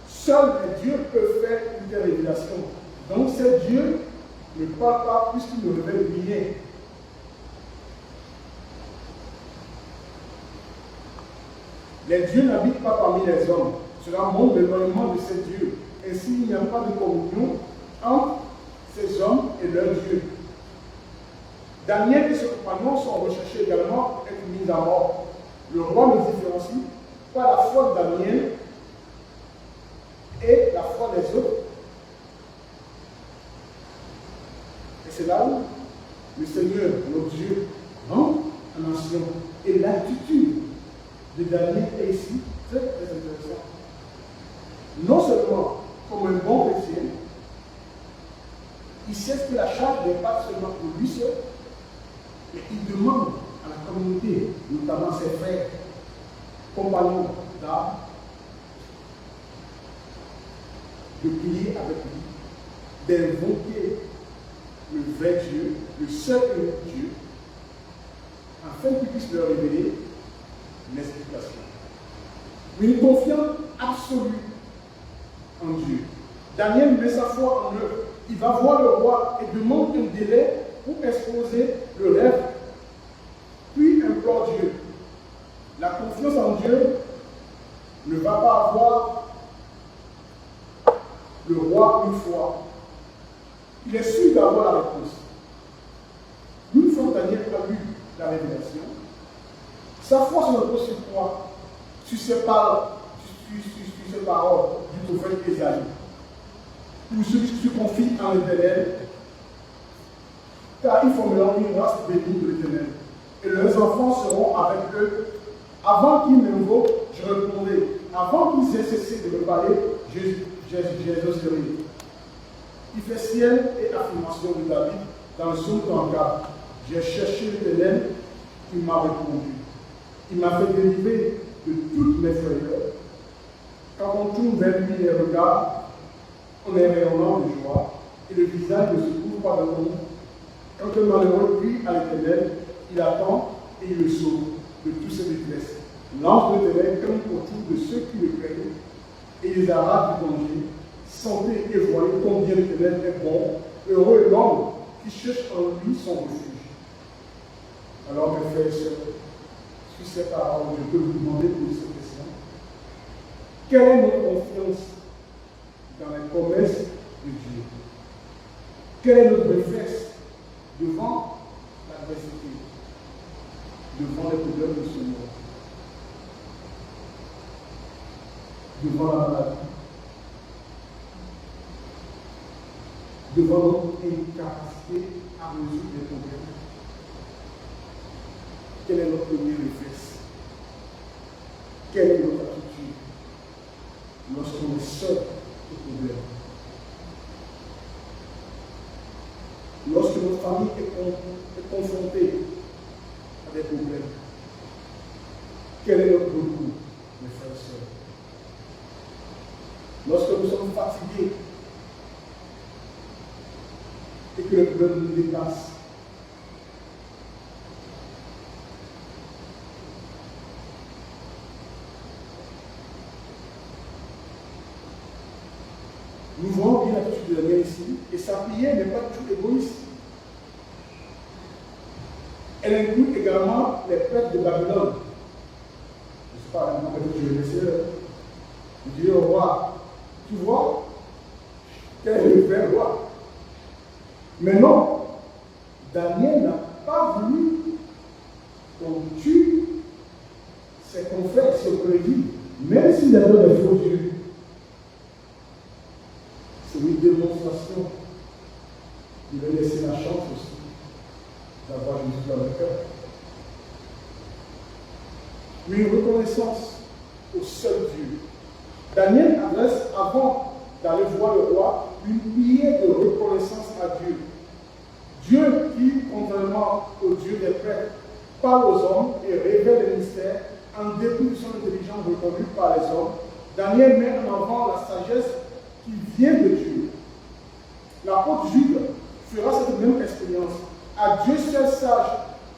Seul les dieux peuvent faire une telle révélation. Donc ces dieux ne parlent pas puisqu'ils ne révèlent rien. Les dieux n'habitent pas parmi les hommes. Cela montre l'éloignement de ces dieux. Ainsi, il n'y a pas de communion entre ces hommes et leurs dieux. Daniel et ses compagnons sont recherchés également à être mis à mort. Le roi ne différencie pas la foi de Daniel et la foi des autres. Et c'est là où le Seigneur, notre Dieu, rend en action. Et l'attitude de Daniel est ici très, très intéressante. Non seulement comme un bon chrétien, il sait que la charge n'est pas seulement pour lui seul, mais il demande à la communauté, notamment ses frères, compagnons d'âme, de prier avec lui, d'invoquer le vrai Dieu, le seul et unique Dieu, afin qu'il puisse leur révéler l'explication. Une confiance absolue en Dieu. Daniel met sa foi en œuvre. Il va voir le roi et demande un délai pour exposer le rêve, puis implore Dieu. La confiance en Dieu ne va pas avoir le roi une fois. Il est sûr d'avoir la réponse. Une fois que Daniel a lu la révélation, sa foi se repose sur quoi? Sur ces paroles du prophète Ésaïe. Pour ceux qui se confient en l'Éternel, car ils formeront une race bénie de l'Éternel, et leurs enfants seront avec eux. Avant qu'ils m'invoquent, je répondrai. Avant qu'ils aient cessé de me parler, j'exaucerai. Il fait ciel et affirmation de David dans le psaume 34. J'ai cherché l'Éternel, il m'a répondu. Il m'a fait délivrer de toutes mes frayeurs. Quand on tourne vers lui les regards, on est rayonnant de joie, et le visage ne se couvre pas de honte. Quand un malheureux crie à l'Éternel, il attend et il le sauve de toutes ses détresses. L'ange de l'Éternel campe autour de ceux qui le craignent, et les arrache du danger. Sentez et voyez combien l'Éternel est bon. Heureux est l'homme qui cherche en lui son refuge. Alors, mes frères et sœurs, sur ces paroles, je peux vous demander pour cette question. Quelle est notre confiance dans les promesses de Dieu? Quelle est notre réflexe devant l'adversité, devant les problèmes de ce monde, devant la maladie, devant notre incapacité à résoudre les problèmes? Quel est notre premier réflexe? Quelle est notre attitude lorsqu'on est seul au problème? Lorsque notre famille est confrontée à des problèmes, quel est notre recours, mes frères et sœurs? Lorsque nous sommes fatigués et que le problème nous dépasse, nous voyons bien l'attitude de la mère ici, et sa prière n'est pas du tout égoïste. Elle inclut également les prêtres de Babylone. Je ne sais pas, peut-être que je vais laisser. Je dis au roi, tu vois, quel est le vrai roi? Mais non, Daniel n'a pas voulu qu'on tue ses confrères, ses collègues, même s'il a donné des faux dieux. C'est une démonstration. Il va laisser la chance aussi d'avoir Jésus dans le cœur. Une reconnaissance au seul Dieu. Daniel adresse, avant d'aller voir le roi, une prière de reconnaissance à Dieu. Dieu qui, contrairement au Dieu des prêtres, parle aux hommes et révèle les mystères en dépit de son intelligence reconnue par les hommes. Daniel met en avant la sagesse qui vient de Dieu. L'apôtre Jude fera cette même expérience. À Dieu seul sage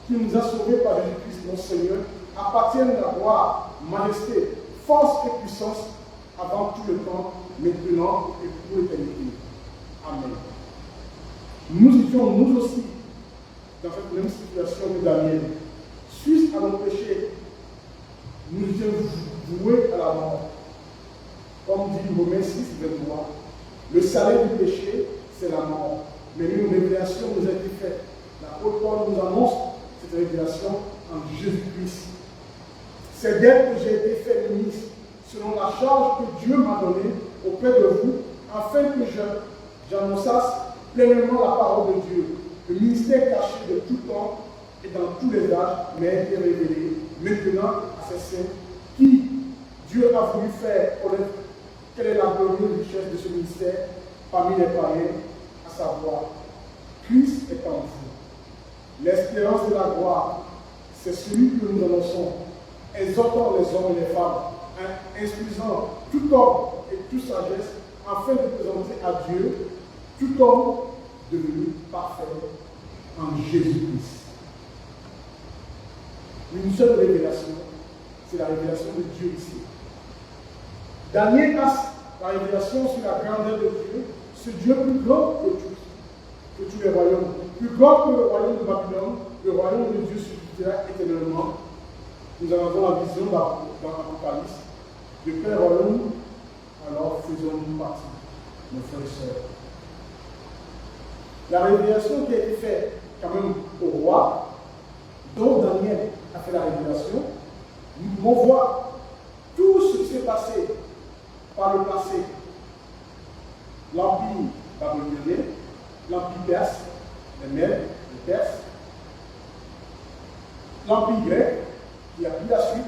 qui nous a sauvés par Jésus-Christ, mon Seigneur, appartiennent la gloire, majesté, force et puissance avant tout le temps, maintenant et pour l'éternité. Amen. Nous étions nous aussi dans cette même situation que Daniel. Suite à nos péchés, nous étions voués à la mort. Comme dit Romains 6, 23, le salaire du péché, c'est la mort. Mais une révélation nous a été faite. L'apôtre Paul nous annonce cette révélation en Jésus-Christ. C'est d'elle que j'ai été fait ministre, selon la charge que Dieu m'a donnée auprès de vous, afin que j'annonçasse pleinement la parole de Dieu. Le ministère caché de tout temps et dans tous les âges m'a été révélé maintenant à ces saints qui Dieu a voulu faire connaître quelle est la glorieuse richesse de ce ministère parmi les païens, à savoir, Christ est en vous. L'espérance de la gloire, c'est celui que nous annonçons, exhortant les hommes et les femmes, instruisant tout homme et toute sagesse, afin de présenter à Dieu tout homme devenu parfait en Jésus-Christ. Une seule révélation, c'est la révélation de Dieu ici. Daniel a la révélation sur la grandeur de Dieu, ce Dieu plus grand que tous les royaumes, plus grand que le royaume de Babylone, le royaume de Dieu subsistera éternellement. Nous avons la vision dans l'Apocalypse. De quel royaume alors faisons-nous partie, nos frères et sœurs? La révélation qui a été faite quand même au roi, dont Daniel a fait la révélation, nous pouvons voir tout ce qui s'est passé par le passé. L'empire babylonien, l'empire perse, les Mèdes, les Perses, l'empire grec, qui a pris la suite,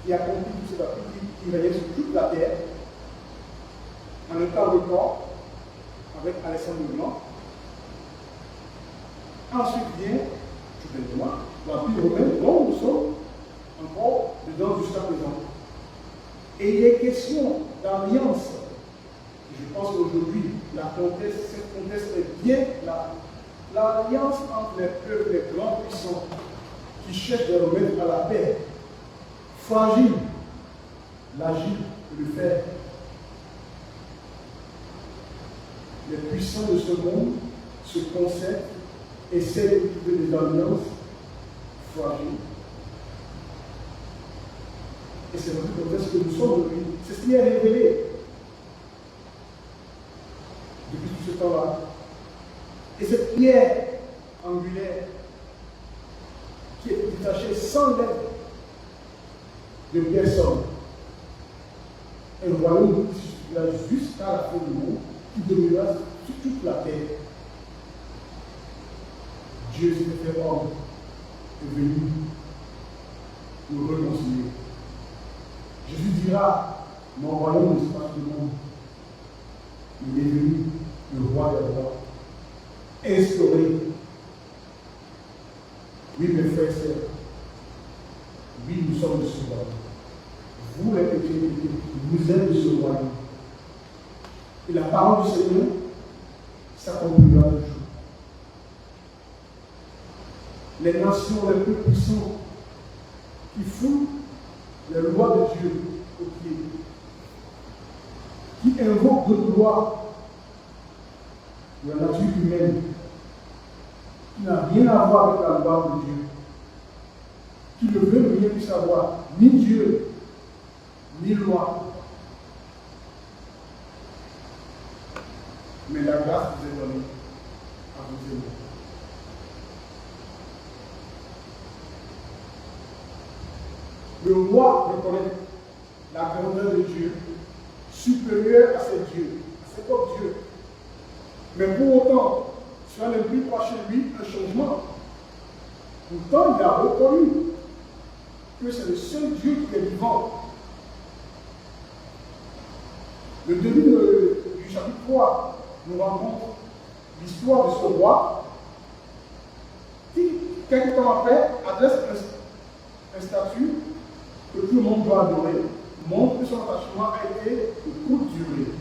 qui a compris tout cet empire, qui régnait sur toute la terre, en un temps record, avec Alexandre le Grand. Ensuite vient, tout bêtement, l'empire romain, dont nous sommes encore dedans jusqu'à présent. Et il est question d'alliance. Je pense qu'aujourd'hui, cette contexte est bien là. L'alliance entre les peuples, les grands puissants, qui cherchent de remettre à la paix, fragile, l'agile peut le faire. Les puissants de ce monde se concertent, essaient de trouver des alliances fragiles. Et c'est dans ce contexte que nous sommes aujourd'hui. C'est ce qui est révélé depuis tout ce temps-là. Et cette pierre angulaire qui est détachée sans l'aide de personne, un royaume qui subsistera jusqu'à la fin du monde, qui demeurera sur toute la terre. Dieu s'est fait homme, est venu nous réconcilier. Jésus dira, mon royaume n'est pas tout le monde. Il est venu, le roi des rois, instauré. Oui, mes frères et sœurs, oui, nous sommes de ce royaume. Vous, les petits, vous êtes de ce royaume. Et la parole du Seigneur s'accomplira le jour. Les nations les plus puissantes qui foulent les lois de Dieu au pied, qui invoquent d'autres lois de la nature humaine, qui n'a rien à voir avec la loi de Dieu, qui ne veut rien plus savoir, ni Dieu, ni loi. Mais la grâce vous est donnée à vous aimer. Le roi reconnaît la grandeur de Dieu, supérieure à ses dieux, à ses propres dieux. Mais pour autant, cela n'implique pas chez lui un changement. Pourtant, il a reconnu que c'est le seul Dieu qui est vivant. Le début du chapitre 3 nous rencontre l'histoire de ce roi qui, quelques temps après, adresse un statut que tout le monde doit adorer, montre que son attachement a été de courte durée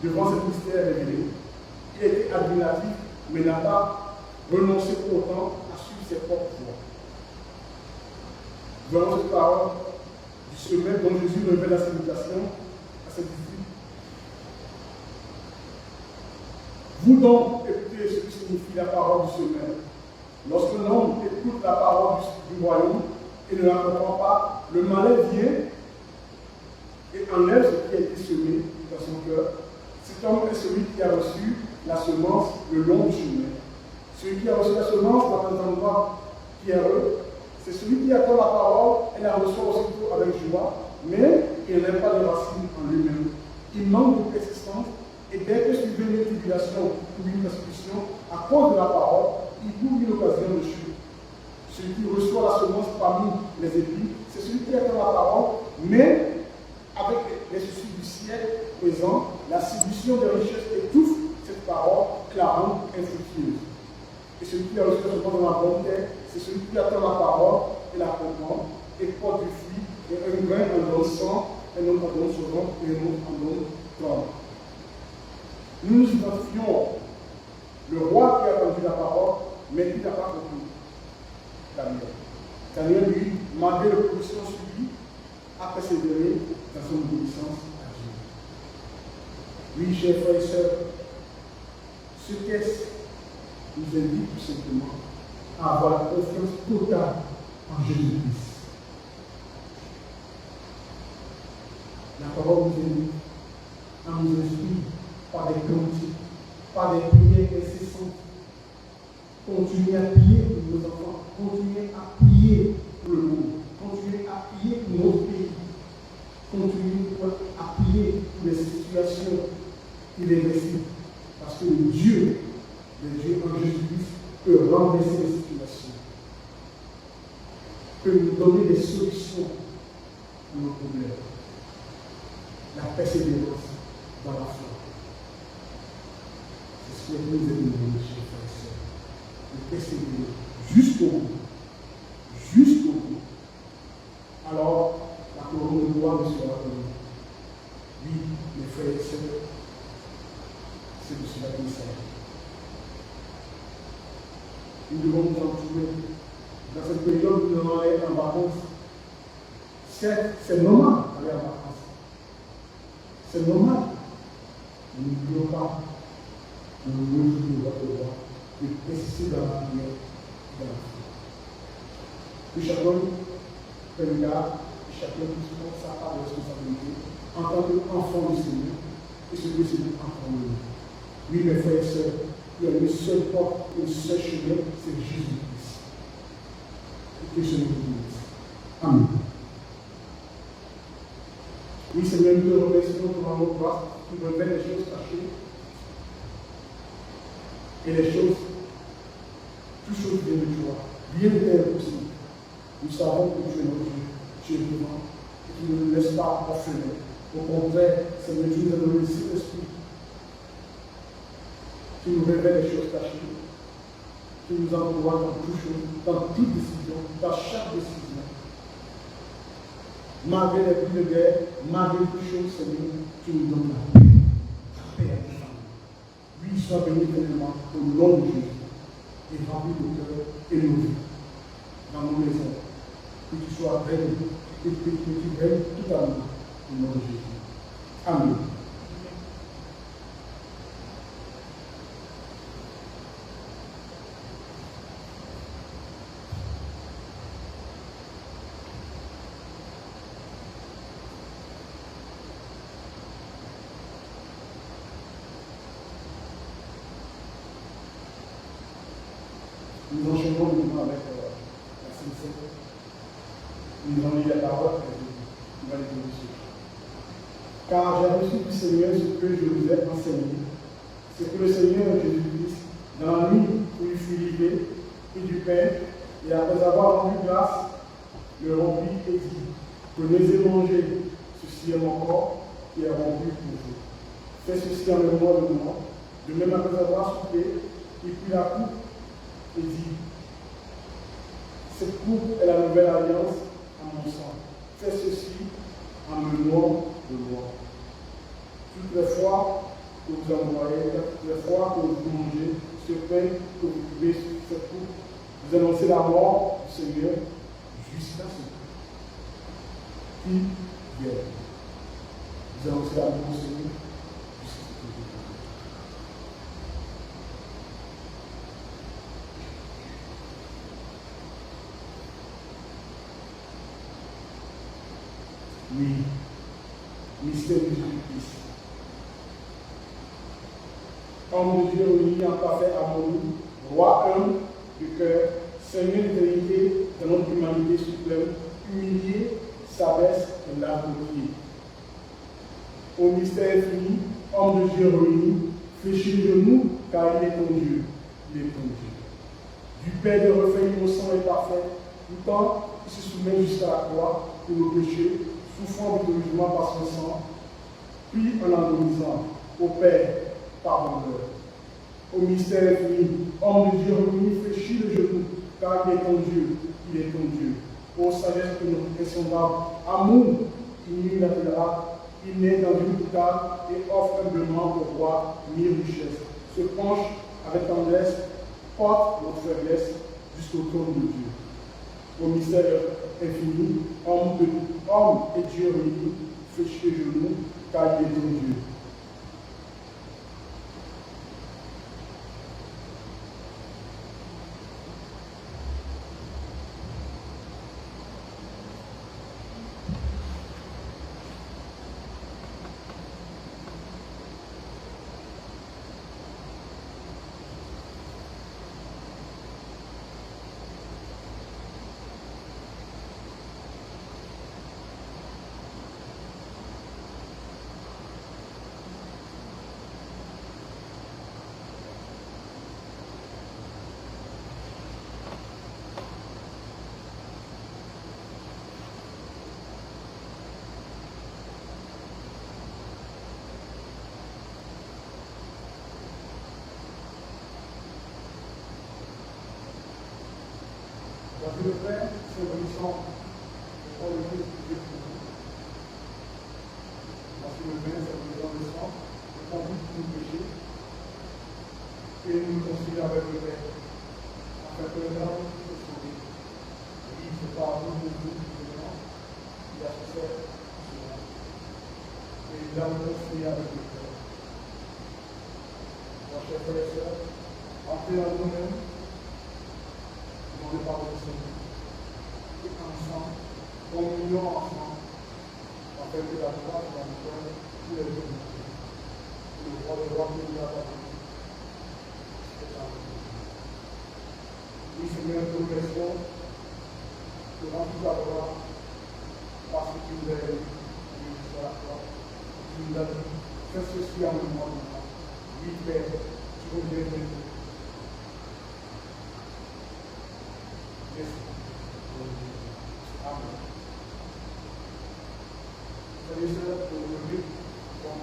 devant ce mystère révélé. Il a été admiratif, mais n'a pas renoncé pour autant à suivre ses propres voies. Voyons cette parole du sommet dont Jésus révèle la signification à ses disciples. Vous donc écoutez ce qui signifie la parole du sommet. Lorsque l'homme écoute la parole du royaume et ne la comprend pas, le malin vient et enlève ce qui a été semé dans son cœur. Cet homme est celui qui a reçu la semence le long du chemin. Celui qui a reçu la semence dans un endroit pierreux, c'est celui qui attend la parole et la reçoit aussitôt avec joie, mais il n'a pas de racines en lui-même. Il manque de persistance et dès que survient une tribulation ou une persécution, à cause de la parole, il trouve une occasion de chute. Celui qui reçoit la semence parmi les épis, c'est celui qui attend la parole, mais avec les soucis du siècle présent, la séduction des richesses étouffe cette parole et la rend infructueuse. Et celui qui a reçu la semence dans la bonne terre, c'est celui qui attend la parole et la comprend, et porte du fruit, et un grain en donne 100, un autre en donne 60, et un autre en donne 30. Nous nous identifions le roi qui a entendu la parole, mais qui n'a pas compris. Daniel, lui, malgré l'opposition subie, a persévéré dans son obéissance Oui, chers frères et sœurs, ce texte nous invite tout simplement à avoir la confiance totale en Jésus-Christ. La parole nous invite à nous instruire par des cantiques, par des prières incessantes. Continuer à prier pour nos enfants, continuer à prier pour le monde, continuer à prier pour notre pays, continuer à prier pour les situations qu'il investit. Parce que le Dieu en Jésus-Christ peut renverser les situations, peut nous donner des solutions à nos problèmes. La persévérance dans la foi. C'est ce que nous aimons, chers frères et sœurs. De persévérer jusqu'au bout. Jusqu'au bout. Alors, la couronne de gloire nous sera donnée. Oui, mes frères et sœurs, c'est de cela qu'il s'agit. Nous devons nous entourer. Dans cette période où nous allons aller en vacances, certes, c'est normal d'aller en vacances. C'est normal. Mais n'oublions pas de nous réjouir de votre voix, de persister dans la prière et dans la foi. Que chacun prenne garde, que chacun puisse prendre sa part de responsabilité en tant qu'enfant du Seigneur et ce que c'est enfant de nous. Oui, mes frères et sœurs, il y a une seule porte, un seul chemin, c'est Jésus-Christ. Et que je nous bénisse. Amen. Oui, Seigneur, nous te remercions pour notre grâce, tu nous révèles les choses cachées et les choses, toutes choses viennent de toi. Rien n'est impossible. Nous savons que tu es notre Dieu, tu es vivant, et tu ne nous laisses pas orphelins. Au contraire, Seigneur, tu nous as donné le Saint-Esprit qui nous révèle les choses cachées, qui nous encourage dans toutes choses, dans toute décision, dans chaque décision. Malgré les bruits de guerre, malgré toutes choses, Seigneur, tu nous donnes la paix. La paix à tes familles. Oui, sois béni éternellement au nom de Jésus. Et remplis nos cœurs et nos vies dans nos maisons. Que tu sois béni, que tu règnes totalement au nom de Jésus. Amen. Nous enchaînons maintenant avec la Sainte. Nous avons eu la parole et nous allons les reçu. Car j'ai reçu du Seigneur ce que je vous ai enseigné. C'est que le Seigneur Jésus-Christ, dans la nuit où il fut livré, prit du pain, et après avoir rendu grâce, le rompit et dit, prenez et mangez, ceci est mon corps qui est rompu pour vous. Faites ceci en mémoire de moi. De même après avoir soupé, il prit la coupe et dit, cette coupe est la nouvelle alliance à mon sang. Faites ceci en mémoire de moi. Toutes les fois que vous envoyez, toutes les fois que vous mangez ce pain, que vous buvez cette coupe, vous annoncez la mort du Seigneur jusqu'à ce qu'il vienne. Vous annoncez la mort du Seigneur jusqu'à ce qu'il vienne. Oui, mystère de Jésus-Christ. Homme de Dieu réuni en parfait amour, roi humble du cœur, Seigneur d'éternité de notre humanité suprême, humilié, s'abaisse et lave nos pieds. Au mystère infini, homme de Dieu réuni, fléchit les genoux, car il est ton Dieu. Il est ton Dieu. Du Père de refait innocent et parfait, tout temps il se soumet jusqu'à la croix pour nos péchés, souffrant victorieusement par son sang, puis en agonisant au Père, pardonne-leur. Au mystère infini, homme de Dieu réuni, fléchit le genou, car il est ton Dieu, il est ton Dieu. Ô sagesse de notre insondable, amour unilatéral, il naît dans une boutade et offre humblement au roi mille richesses, se penche avec tendresse, porte notre faiblesse jusqu'au trône de Dieu. Au mystère infini, homme et Dieu réunis, fléchit les genoux, car il est ton Dieu. Voici le Père, symbolisant le corps de Christ qui est pour nous. Voici le Père, symbolisant le sang, le conduit pour nos péchés. Et nous nous concilions avec le Père, afin que le homme puisse se sauver. Et il se pardonne de nous, maintenant, il a souffert pour cela. Et il a réconcilié avec le Père. Mon cher frère et sœur, entrez en nous-mêmes, demandez pardon au Seigneur. Et ensemble, communions ensemble, afin que la foi soit en cœur tous les jours. Et le roi des rois que nous avons donné. Oui, Seigneur, nous te remercions de remplir ta gloire parce que tu nous as aidés à la croix. Tu nous as dit, fais ceci en mémoire de moi. Oui, Père, tu reviens bientôt. Merci. Amen. Frères et sœurs, pour le lever, comme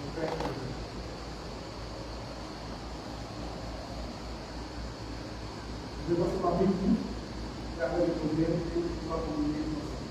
le Père. Je vais passer par Bible, et après je reviens et tu vas communiquer ensemble.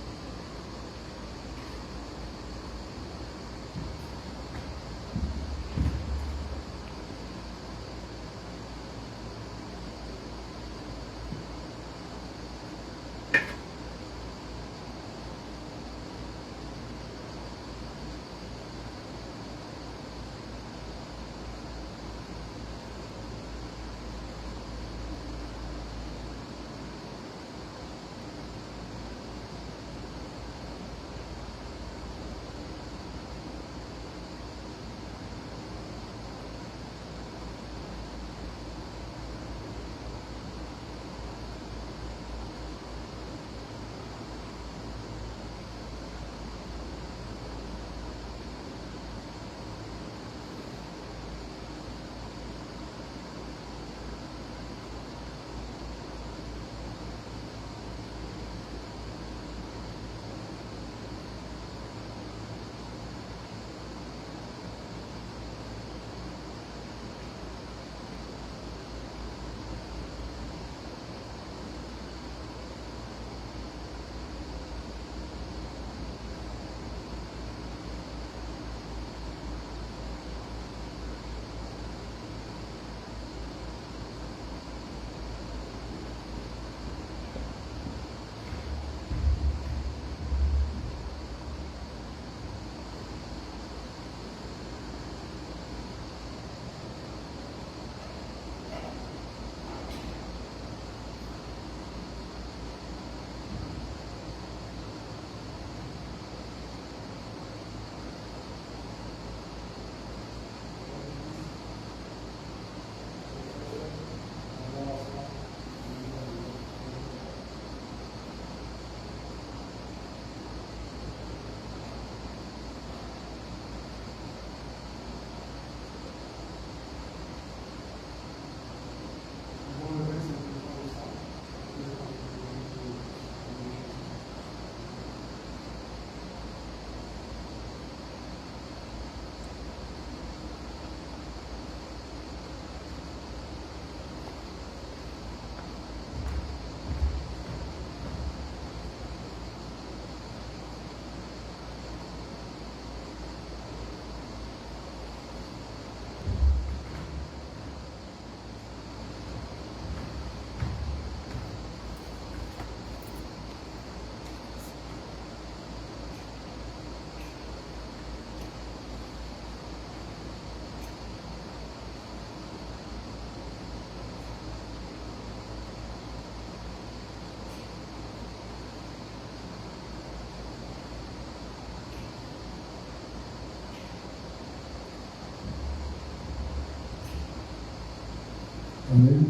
Amen.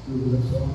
Je vous assois.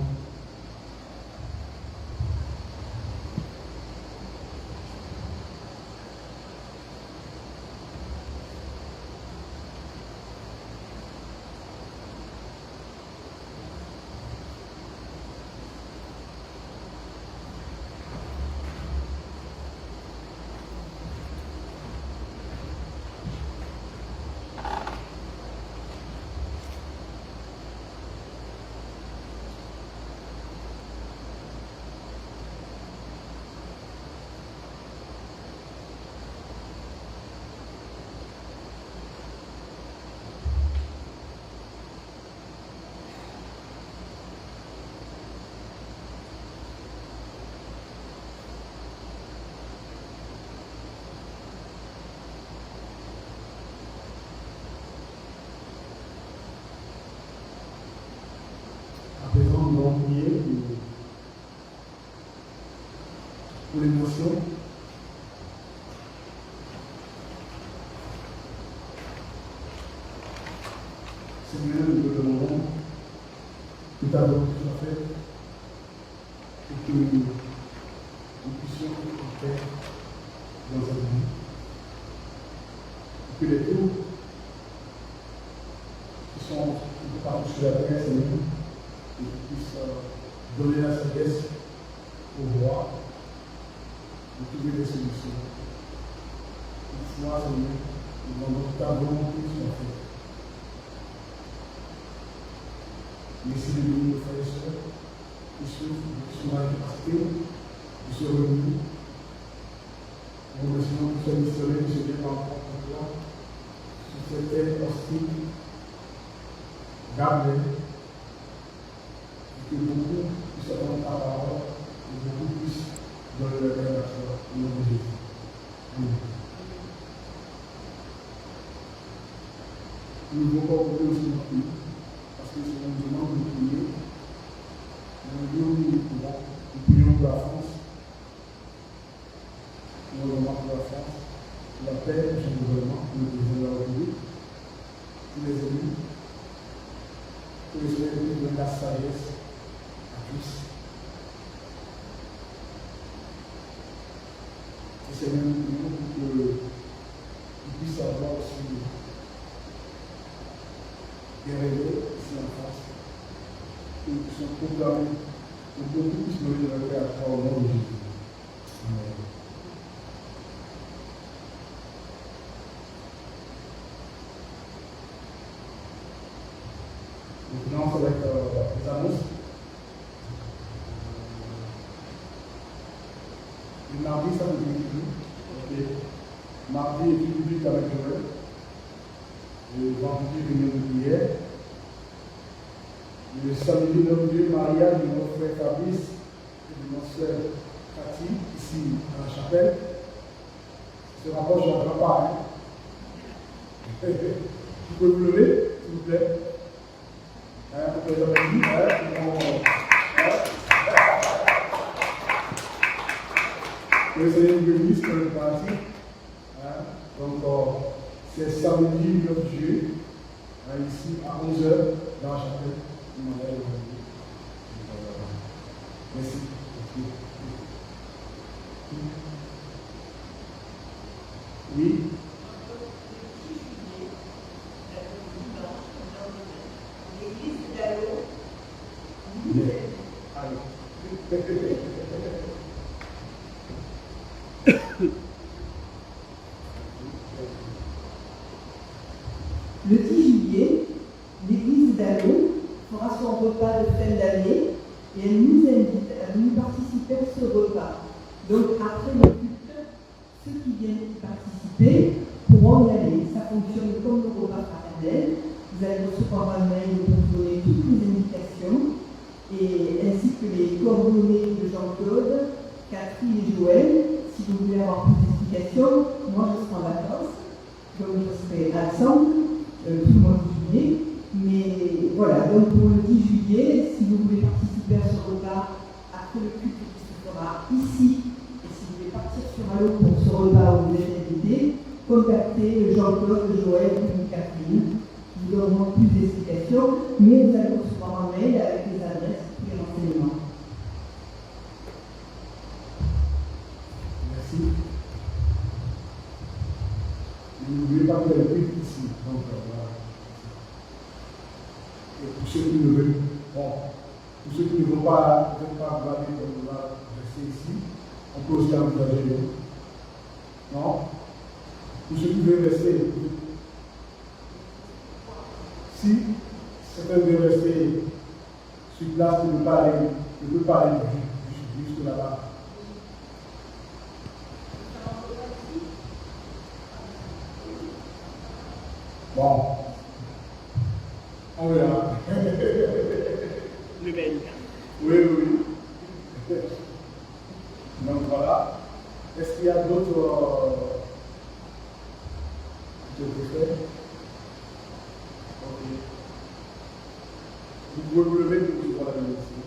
pour l'émotion. Seigneur, nous te demandons que ta volonté soit faite et que nous puissions être faits dans cette vie. Et que les tours qui sont partout sur la terre, Seigneur, que tu puisses donner la sagesse au roi de trouver des solutions. Toutefois, Seigneur, nous demandons que ta volonté soit faite. Merci de nous, frères et sœurs, qui sont dans la capacité de se réunir. Nous remercions que ce mystérieux qui se vient par rapport à toi, sur cette terre hostile, Gabriel, et que beaucoup puissent attendre ta parole, et beaucoup puissent donner leur cœur à toi, au nom de Jésus. Amen. Nous ne pouvons pas oublier aussi notre pays. Parce que c'est un demande de prier. Dans le lieu où nous prions pour la France. Nous demandons pour la France, pour la paix, pour son gouvernement, pour le président de la République, tous les élus, que le Seigneur nous donne la sagesse à tous. Et Seigneur, nous prions pour qu'il puisse avoir aussi des réveils ici en France, que nous puissions proclamer, que beaucoup puissent donner leur paix à toi au nom de Jésus. Amen. Nous commençons avec les annonces. Le mardi, ça nous dit okay. Mardi, étude publique avec Joël. Le vendredi, réunion de prière. Le samedi 9 juillet, mariage de notre frère Fabrice et de notre soeur Cathy, ici à la chapelle. Ce rapport, je n'entends pas. Hein. Tu peux vous lever, s'il vous plaît. Vous pouvez le dire. Le Seigneur nous bénisse pour le parti. Donc, c'est samedi 9 juillet, ici à 11h, dans la chapelle. Merci. Oui.
Le 10 juillet, l'église d'Allons fera son repas de fin d'année et elle nous invite à venir participer à ce repas. Donc après le culte, ceux qui viennent y participer pourront y aller. Ça fonctionne comme le repas fraternel. Vous allez recevoir un mail pour vous donner toutes les indications, et ainsi que les coordonnées de Jean-Claude, Catherine et Joël. Si vous voulez avoir plus d'explications, moi je serai en vacances, donc je serai absente tout le mois de juillet. Mais voilà, donc pour le 10 juillet, si vous voulez participer à ce repas, après le culte qui se fera ici, et si vous voulez partir sur Allons pour ce repas où vous êtes invité, contactez Jean-Claude, Joël ou Catherine. Nous donnerons plus d'explications, mais vous allez recevoir un mail avec les adresses et les renseignements.
Merci. N'oubliez pas que vous avez ici. Donc, voilà. Et pour ceux qui ne veulent, bon, pour ceux qui ne vont pas regarder comme on va rester ici, on peut aussi envisager. Non? Pour ceux qui veulent rester, si certains veulent rester sur place, ne peut pas aller jusque là-bas. Bon, on verra.
Le mail.
Oui. Donc voilà. Est-ce qu'il y a d'autres faits? Ok. Vous pouvez vous lever pour voir la bénédiction.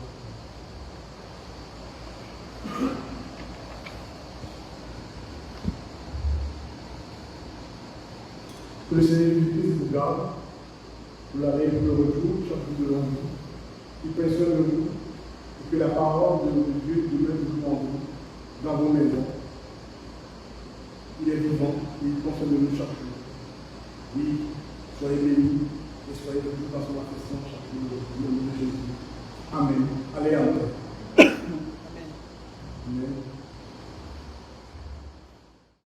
Que le Seigneur Jésus-Christ vous garde, pour l'arrêt pour le retour, chacun de nous, qu'il prenne soin de nous, et que la parole de Dieu demeure toujours en vous, dans vos maisons. Il est vivant, il prend soin de nous chaque jour. Oui, soyez bénis et soyez toujours dans son affection chaque jour, au nom de Jésus. Amen. Allez, Amen. Amen.